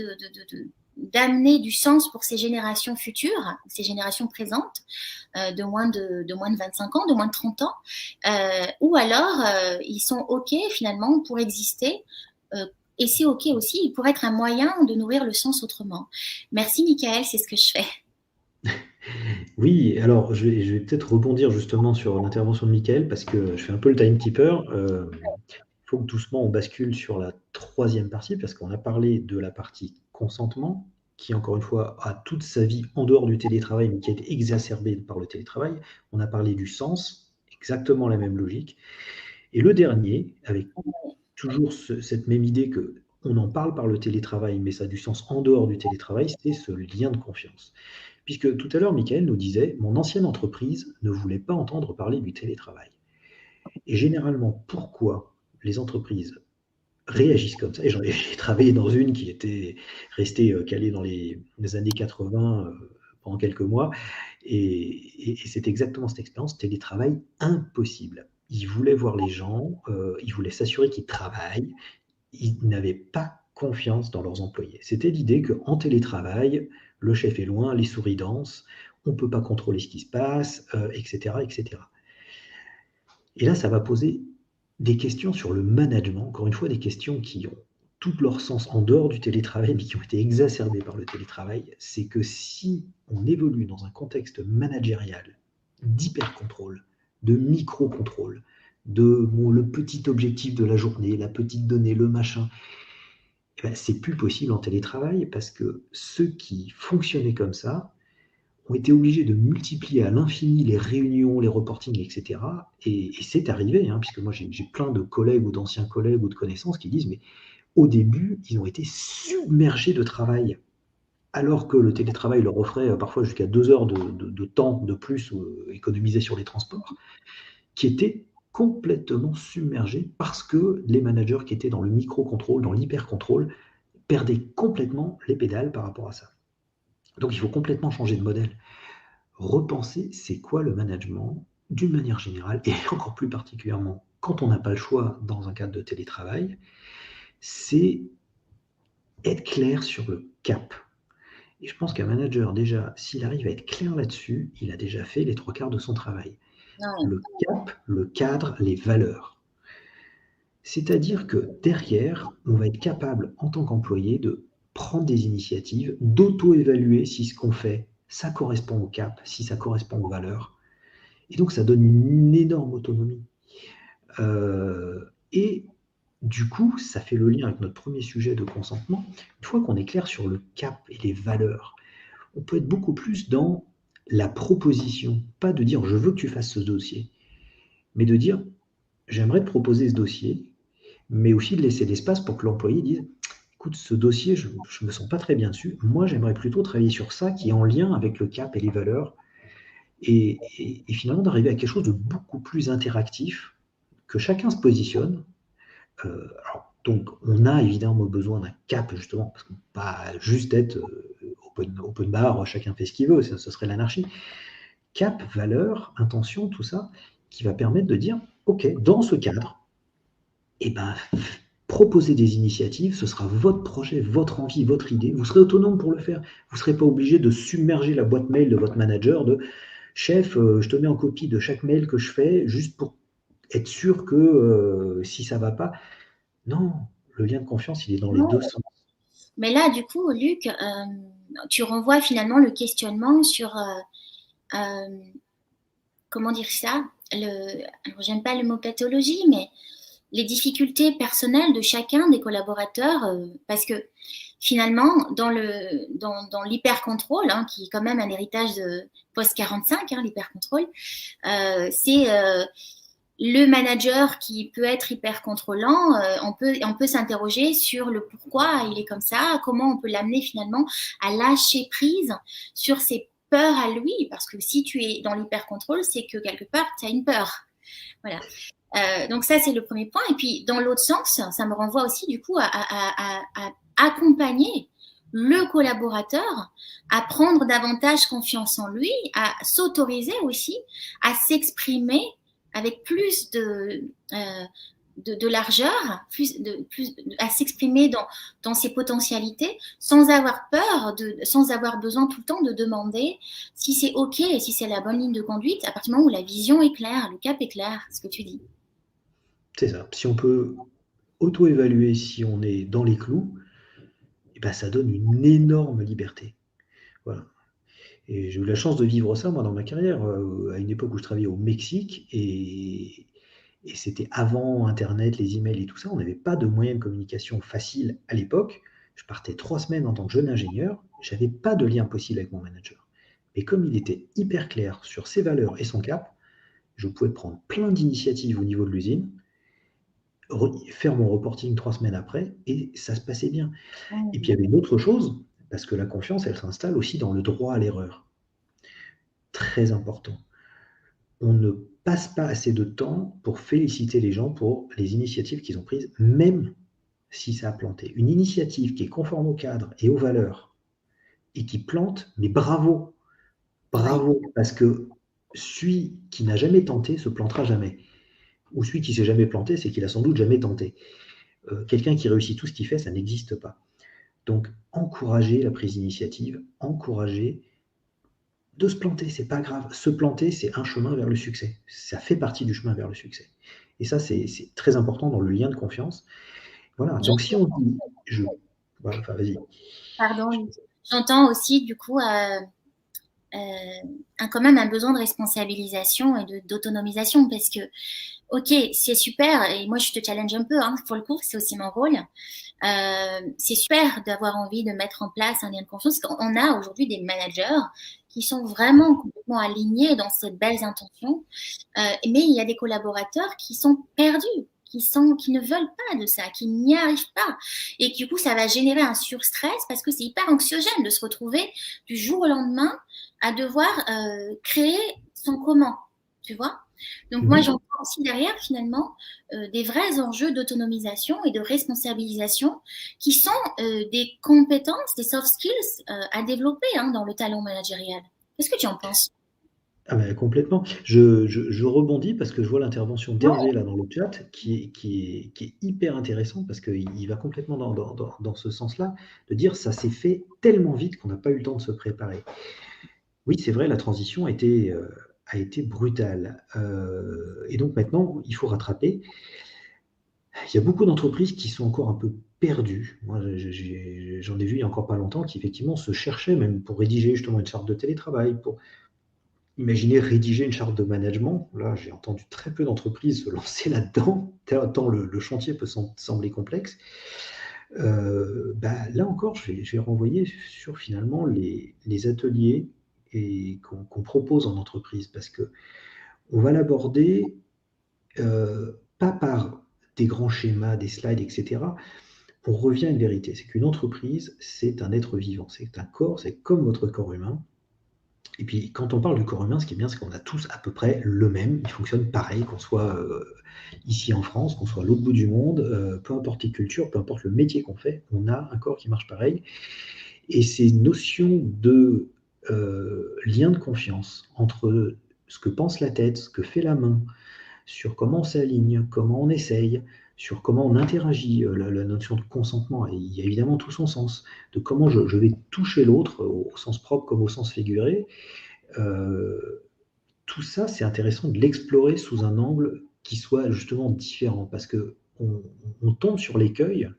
d'amener du sens pour ces générations futures, ces générations présentes, de moins de 25 ans, de moins de 30 ans, ou alors ils sont OK finalement pour exister. Et c'est OK aussi pour être un moyen de nourrir le sens autrement. Merci, Michael, c'est ce que je fais. Oui, alors je vais peut-être rebondir justement sur l'intervention de Michael parce que je fais un peu le timekeeper. Il faut que doucement on bascule sur la troisième partie parce qu'on a parlé de la partie consentement qui, encore une fois, a toute sa vie en dehors du télétravail mais qui a été exacerbée par le télétravail. On a parlé du sens, exactement la même logique. Et le dernier, avec toujours cette même idée que on en parle par le télétravail, mais ça a du sens en dehors du télétravail, c'est ce lien de confiance. Puisque tout à l'heure, Michael nous disait, mon ancienne entreprise ne voulait pas entendre parler du télétravail. Et généralement, pourquoi les entreprises réagissent comme ça. Et j'ai travaillé dans une qui était restée calée dans les années 80 pendant quelques mois. Et c'est exactement cette expérience, télétravail impossible. Ils voulaient voir les gens, ils voulaient s'assurer qu'ils travaillent. Ils n'avaient pas confiance dans leurs employés. C'était l'idée qu'en télétravail, le chef est loin, les souris dansent, on ne peut pas contrôler ce qui se passe, etc., etc. Et là, ça va poser des questions sur le management, encore une fois, des questions qui ont tout leur sens en dehors du télétravail, mais qui ont été exacerbées par le télétravail. C'est que si on évolue dans un contexte managérial d'hyper-contrôle, de micro-contrôle, de bon, le petit objectif de la journée, la petite donnée, le machin, eh ben, c'est plus possible en télétravail parce que ceux qui fonctionnaient comme ça ont été obligés de multiplier à l'infini les réunions, les reportings, etc. Et c'est arrivé, hein, puisque moi j'ai plein de collègues ou d'anciens collègues ou de connaissances qui disent, mais au début, ils ont été submergés de travail, alors que le télétravail leur offrait parfois jusqu'à 2 heures de temps de plus économisé sur les transports, qui étaient complètement submergés parce que les managers qui étaient dans le micro-contrôle, dans l'hyper-contrôle, perdaient complètement les pédales par rapport à ça. Donc il faut complètement changer de modèle. Repenser c'est quoi le management d'une manière générale et encore plus particulièrement quand on n'a pas le choix dans un cadre de télétravail, c'est être clair sur le cap. Et je pense qu'un manager, déjà, s'il arrive à être clair là-dessus, il a déjà fait les trois quarts de son travail. Ouais. Le cap, le cadre, les valeurs. C'est-à-dire que derrière, on va être capable, en tant qu'employé, de prendre des initiatives, d'auto-évaluer si ce qu'on fait, ça correspond au cap, si ça correspond aux valeurs. Et donc, ça donne une énorme autonomie. Et du coup, ça fait le lien avec notre premier sujet de consentement. Une fois qu'on est clair sur le cap et les valeurs, on peut être beaucoup plus dans la proposition, pas de dire je veux que tu fasses ce dossier, mais de dire j'aimerais te proposer ce dossier, mais aussi de laisser l'espace pour que l'employé dise écoute, ce dossier, je ne me sens pas très bien dessus, moi j'aimerais plutôt travailler sur ça qui est en lien avec le cap et les valeurs, et finalement d'arriver à quelque chose de beaucoup plus interactif, que chacun se positionne. Alors, donc, on a évidemment besoin d'un cap, justement, parce qu'on ne peut pas juste être open bar, chacun fait ce qu'il veut, ce serait l'anarchie. Cap, valeur, intention, tout ça, qui va permettre de dire, OK, dans ce cadre, eh ben, proposez des initiatives, ce sera votre projet, votre envie, votre idée, vous serez autonome pour le faire. Vous ne serez pas obligé de submerger la boîte mail de votre manager de chef, je te mets en copie de chaque mail que je fais, juste pour être sûr que si ça ne va pas, non, le lien de confiance, il est dans les Non. deux sens. Mais là, du coup, Luc, tu renvoies finalement le questionnement sur, comment dire ça, alors j'aime pas le mot pathologie, mais les difficultés personnelles de chacun des collaborateurs, parce que finalement, dans l'hyper-contrôle, hein, qui est quand même un héritage de post-45, hein, l'hyper-contrôle, c'est le manager qui peut être hyper contrôlant, on peut s'interroger sur le pourquoi il est comme ça, comment on peut l'amener finalement à lâcher prise sur ses peurs à lui, parce que si tu es dans l'hyper contrôle, c'est que quelque part tu as une peur. Voilà. Donc ça c'est le premier point. Et puis dans l'autre sens, ça me renvoie aussi du coup à accompagner le collaborateur à prendre davantage confiance en lui, à s'autoriser aussi à s'exprimer avec plus de largeur, à s'exprimer dans ses potentialités, sans avoir peur, sans avoir besoin tout le temps de demander si c'est OK et si c'est la bonne ligne de conduite, à partir du moment où la vision est claire, le cap est clair, ce que tu dis. C'est ça. Si on peut auto-évaluer si on est dans les clous, eh ben, ça donne une énorme liberté. Voilà. Et j'ai eu la chance de vivre ça, moi, dans ma carrière, à une époque où je travaillais au Mexique, et c'était avant Internet, les emails et tout ça. On n'avait pas de moyens de communication facile à l'époque. Je partais 3 semaines en tant que jeune ingénieur. J'avais pas de lien possible avec mon manager. Mais comme il était hyper clair sur ses valeurs et son cap, je pouvais prendre plein d'initiatives au niveau de l'usine, faire mon reporting 3 semaines après, et ça se passait bien. Et puis il y avait une autre chose, parce que la confiance, elle s'installe aussi dans le droit à l'erreur. Très important. On ne passe pas assez de temps pour féliciter les gens pour les initiatives qu'ils ont prises, même si ça a planté. Une initiative qui est conforme au cadre et aux valeurs et qui plante, mais bravo, Ouais, bravo, parce que celui qui n'a jamais tenté se plantera jamais. Ou celui qui s'est jamais planté, c'est qu'il a sans doute jamais tenté. Quelqu'un qui réussit tout ce qu'il fait, ça n'existe pas. Donc, encourager la prise d'initiative, encourager de se planter, c'est pas grave. Se planter, c'est un chemin vers le succès. Ça fait partie du chemin vers le succès. Et ça, c'est très important dans le lien de confiance. Voilà. Donc, si on dit, voilà, enfin, vas-y. pardon. J'entends aussi, du coup, quand même un besoin de responsabilisation et d'autonomisation parce que, ok, c'est super, et moi je te challenge un peu, hein, pour le coup, c'est aussi mon rôle. C'est super d'avoir envie de mettre en place un lien de confiance. On a aujourd'hui des managers qui sont vraiment complètement alignés dans ces belles intentions, mais il y a des collaborateurs qui sont perdus, qui ne veulent pas de ça, qui n'y arrivent pas. Et du coup, ça va générer un surstress parce que c'est hyper anxiogène de se retrouver du jour au lendemain à devoir créer son comment, tu vois. Donc moi, Mhm. j'entends aussi derrière, finalement, des vrais enjeux d'autonomisation et de responsabilisation qui sont des compétences, des soft skills à développer, hein, dans le talent managérial. Qu'est-ce que tu en penses? Ah ben, complètement. Je rebondis parce que je vois l'intervention Ouais, d'Hervé là dans le chat qui est hyper intéressant parce qu'il va complètement dans ce sens-là, de dire ça s'est fait tellement vite qu'on n'a pas eu le temps de se préparer. Oui, c'est vrai, la transition a été brutale. Et donc maintenant, il faut rattraper. Il y a beaucoup d'entreprises qui sont encore un peu perdues. Moi, j'en ai vu il y a encore pas longtemps qui effectivement se cherchaient même pour rédiger justement une charte de télétravail, pour imaginer rédiger une charte de management. Là, j'ai entendu très peu d'entreprises se lancer là-dedans, tant le chantier peut sembler complexe. Bah, là encore, je vais renvoyer sur finalement les ateliers qu'on propose en entreprise parce que on va l'aborder pas par des grands schémas, des slides, etc. On revient à une vérité, c'est qu'une entreprise, c'est un être vivant, c'est un corps, c'est comme votre corps humain. Et puis, quand on parle du corps humain, ce qui est bien, c'est qu'on a tous à peu près le même. Il fonctionne pareil, qu'on soit ici en France, qu'on soit à l'autre bout du monde, peu importe les cultures, peu importe le métier qu'on fait, on a un corps qui marche pareil. Et ces notions de lien de confiance entre ce que pense la tête, ce que fait la main, sur comment on s'aligne, comment on essaye, sur comment on interagit, la notion de consentement, et il y a évidemment tout son sens, de comment je vais toucher l'autre, au sens propre comme au sens figuré. Euh, Tout ça, c'est intéressant de l'explorer sous un angle qui soit justement différent, parce que on tombe sur l'écueil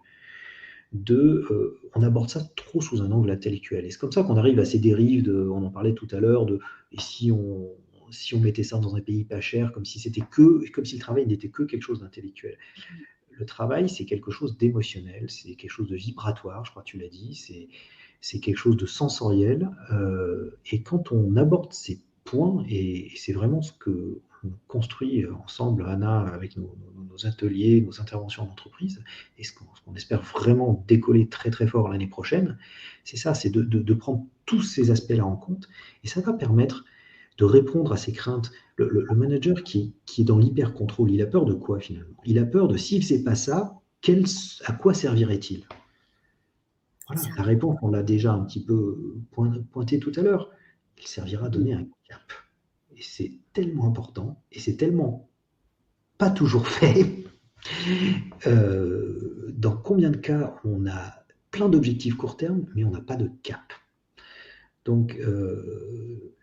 on aborde ça trop sous un angle intellectuel. Et c'est comme ça qu'on arrive à ces dérives, on en parlait tout à l'heure, et si on mettait ça dans un pays pas cher, comme si le travail n'était que quelque chose d'intellectuel. Le travail, c'est quelque chose d'émotionnel, c'est quelque chose de vibratoire, je crois que tu l'as dit, c'est quelque chose de sensoriel. Et quand on aborde ces points, et c'est vraiment ce que on construit ensemble, Anna, avec nos ateliers, nos interventions d'entreprise, et ce qu'on espère vraiment décoller très très fort l'année prochaine, c'est ça, c'est de prendre tous ces aspects-là en compte, et ça va permettre de répondre à ces craintes. Le manager qui est dans l'hyper-contrôle, il a peur de quoi finalement? Il a peur de s'il ne fait pas ça, à quoi servirait-il? c'est Voilà, ça. la réponse, on l'a déjà un petit peu pointé tout à l'heure. Il servira à donner un cap. Et c'est tellement important, et c'est tellement pas toujours fait. Dans combien de cas on a plein d'objectifs court terme, mais on n'a pas de cap. Donc,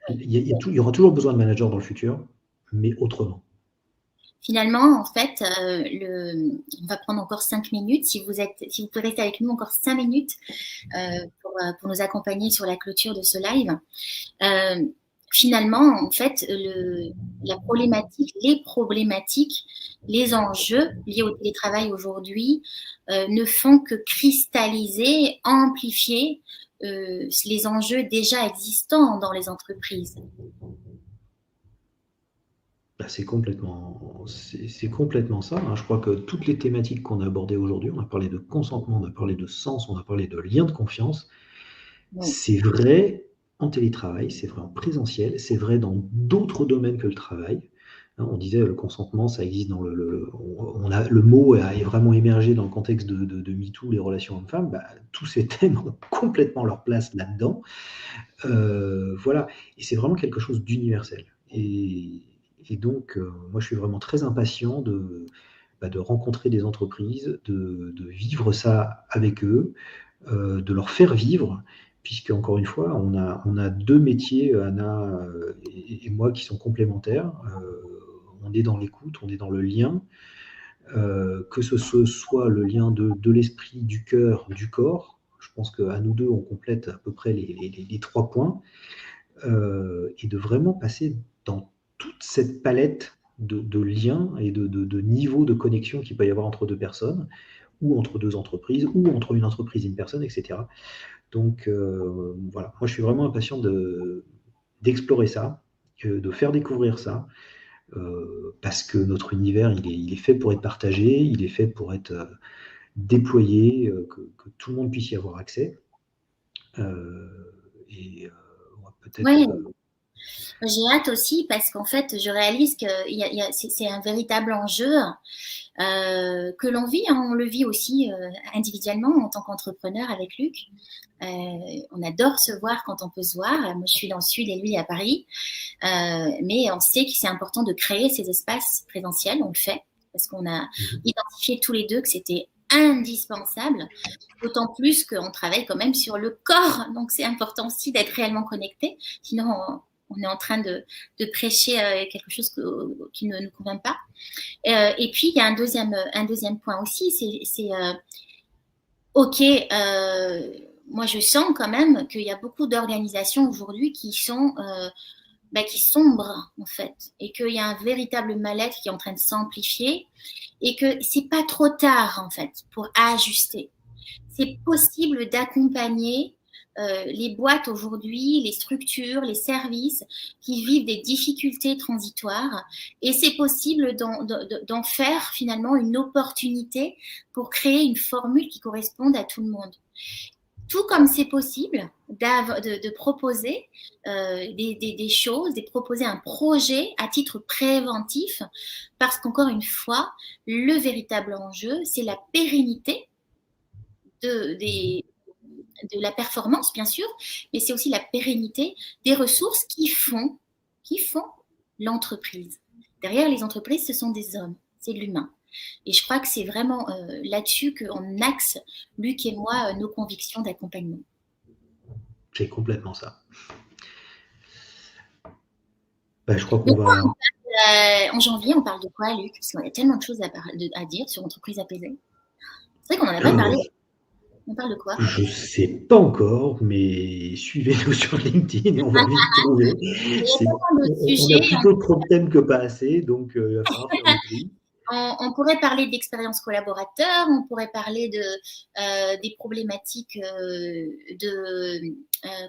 il y aura toujours besoin de managers dans le futur, mais autrement. Finalement, en fait, on va prendre encore 5 minutes. Si vous pouvez rester avec nous encore 5 minutes pour nous accompagner sur la clôture de ce live. Euh, Finalement, en fait, la problématique, les problématiques, les enjeux liés au télétravail aujourd'hui ne font que cristalliser, amplifier les enjeux déjà existants dans les entreprises. Bah, c'est complètement ça, hein. Je crois que toutes les thématiques qu'on a abordées aujourd'hui, on a parlé de consentement, on a parlé de sens, on a parlé de lien de confiance. Oui, C'est vrai en télétravail, c'est vrai en présentiel, c'est vrai dans d'autres domaines que le travail. On disait le consentement, ça existe dans le mot est vraiment émergé dans le contexte de MeToo, les relations hommes-femmes. Bah, tous ces thèmes ont complètement leur place là-dedans. Voilà, et c'est vraiment quelque chose d'universel. Et donc, moi, je suis vraiment très impatient de rencontrer des entreprises, de vivre ça avec eux, de leur faire vivre, puisque encore une fois, on a deux métiers, Anna et moi, qui sont complémentaires. On est dans l'écoute, on est dans le lien, que ce soit le lien de l'esprit, du cœur, du corps. Je pense qu'à nous deux, on complète à peu près les 3 points, et de vraiment passer dans toute cette palette de liens et de niveaux de connexion qu'il peut y avoir entre deux personnes, ou entre deux entreprises, ou entre une entreprise et une personne, etc. Donc voilà, moi je suis vraiment impatient d'explorer ça, de faire découvrir ça, parce que notre univers, il est fait pour être partagé, il est fait pour être déployé, que tout le monde puisse y avoir accès. Et on va peut-être... Ouais, j'ai hâte aussi parce qu'en fait, je réalise que c'est un véritable enjeu que l'on vit. Hein, on le vit aussi individuellement en tant qu'entrepreneur avec Luc. On adore se voir quand on peut se voir. Moi, je suis dans le sud et lui à Paris. Mais on sait que c'est important de créer ces espaces présentiels. On le fait parce qu'on a identifié tous les deux que c'était indispensable. D'autant plus qu'on travaille quand même sur le corps. Donc, c'est important aussi d'être réellement connecté. Sinon, on est en train de prêcher quelque chose qui ne nous convient pas. Et puis, il y a un deuxième point aussi, c'est OK, moi je sens quand même qu'il y a beaucoup d'organisations aujourd'hui qui sont qui sombrent en fait, et qu'il y a un véritable mal-être qui est en train de s'amplifier, et que c'est pas trop tard en fait pour ajuster. C'est possible d'accompagner les boîtes aujourd'hui, les structures, les services qui vivent des difficultés transitoires, et c'est possible d'en faire finalement une opportunité pour créer une formule qui corresponde à tout le monde. Tout comme c'est possible de proposer des choses, de proposer un projet à titre préventif, parce qu'encore une fois, le véritable enjeu, c'est la pérennité de la performance, bien sûr, mais c'est aussi la pérennité des ressources qui font l'entreprise. Derrière les entreprises, ce sont des hommes, c'est de l'humain. Et je crois que c'est vraiment là-dessus qu'on axe, Luc et moi, nos convictions d'accompagnement. C'est complètement ça. Ben, je crois qu'on va... En janvier, on parle de quoi, Luc? Parce qu'il y a tellement de choses à dire sur Entreprise apaisée. C'est vrai qu'on n'en a pas parlé. On parle de quoi? Je ne sais pas encore, mais suivez-nous sur LinkedIn et on va vite trouver. On a plutôt trop de thèmes que pas assez, donc il va falloir faire le tri. On pourrait parler d'expérience collaborateur, on pourrait parler des problématiques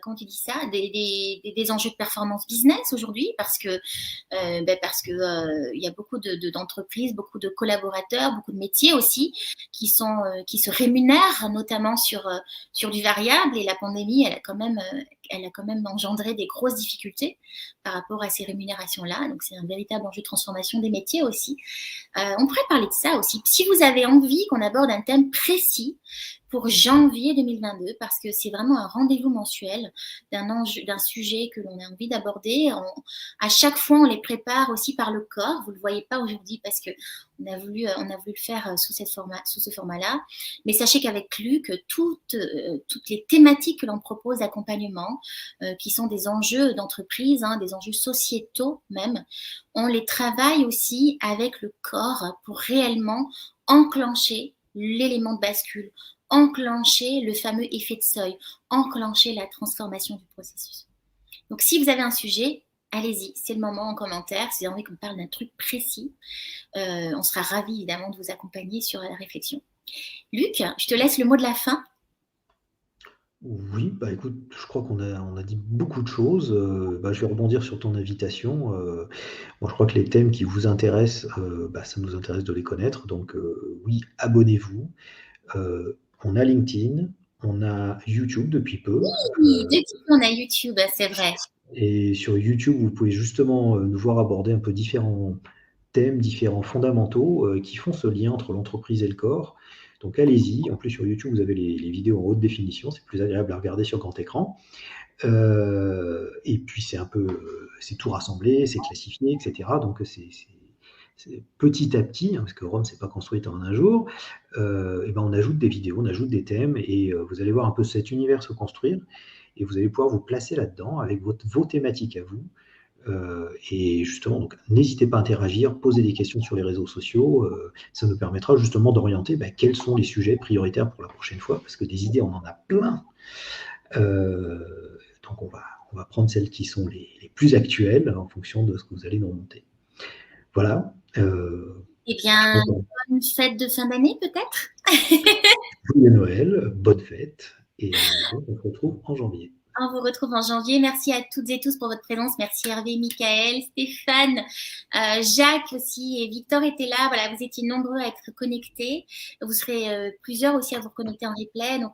comment tu dis ça, des enjeux de performance business aujourd'hui, parce que y a beaucoup d'entreprises, beaucoup de collaborateurs, beaucoup de métiers aussi qui se rémunèrent notamment sur du variable, et la pandémie elle a quand même engendré des grosses difficultés par rapport à ces rémunérations-là. Donc c'est un véritable enjeu de transformation des métiers aussi. On pourrait parler de ça aussi. Si vous avez envie qu'on aborde un thème précis pour janvier 2022, parce que c'est vraiment un rendez-vous mensuel d'un sujet que l'on a envie d'aborder. À chaque fois, on les prépare aussi par le corps. Vous ne le voyez pas aujourd'hui parce qu'on a voulu le faire sous ce format-là. Mais sachez qu'avec Luc, toutes les thématiques que l'on propose d'accompagnement, qui sont des enjeux d'entreprise, des enjeux sociétaux même, on les travaille aussi avec le corps pour réellement enclencher l'élément de bascule, enclencher le fameux effet de seuil, enclencher la transformation du processus. Donc, si vous avez un sujet, allez-y, c'est le moment en commentaire. Si vous avez envie qu'on parle d'un truc précis, on sera ravis évidemment de vous accompagner sur la réflexion. Luc, je te laisse le mot de la fin. Oui, bah écoute, je crois qu'on a dit beaucoup de choses. Je vais rebondir sur ton invitation. Moi, je crois que les thèmes qui vous intéressent, ça nous intéresse de les connaître. Donc, oui, abonnez-vous. On a LinkedIn, on a YouTube depuis peu. Oui, depuis peu, on a YouTube, c'est vrai. Et sur YouTube, vous pouvez justement nous voir aborder un peu différents thèmes différents fondamentaux qui font ce lien entre l'entreprise et le corps. Donc allez-y, en plus sur YouTube, vous avez les vidéos en haute définition, c'est plus agréable à regarder sur grand écran. Et puis c'est tout rassemblé, c'est classifié, etc. Donc c'est petit à petit, hein, parce que Rome, c'est pas construite en un jour, et ben on ajoute des vidéos, on ajoute des thèmes, et vous allez voir un peu cet univers se construire, et vous allez pouvoir vous placer là-dedans avec vos thématiques à vous. Et justement, donc, n'hésitez pas à interagir, poser des questions sur les réseaux sociaux. Ça nous permettra justement d'orienter quels sont les sujets prioritaires pour la prochaine fois, parce que des idées, on en a plein. Donc, on va prendre celles qui sont les plus actuelles en fonction de ce que vous allez nous remonter. Voilà. Eh bien, bonne fête de fin d'année, peut-être. Joyeux Noël, bonne fête, et donc on se retrouve en janvier. On vous retrouve en janvier. Merci à toutes et tous pour votre présence. Merci Hervé, Michael, Stéphane, Jacques aussi et Victor étaient là. Voilà, vous étiez nombreux à être connectés. Vous serez plusieurs aussi à vous connecter en replay. Donc,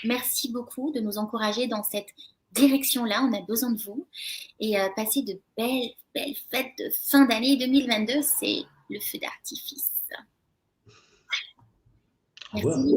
merci beaucoup de nous encourager dans cette direction-là. On a besoin de vous. Et passer de belles, belles fêtes de fin d'année 2022. C'est le feu d'artifice. Au revoir. Merci.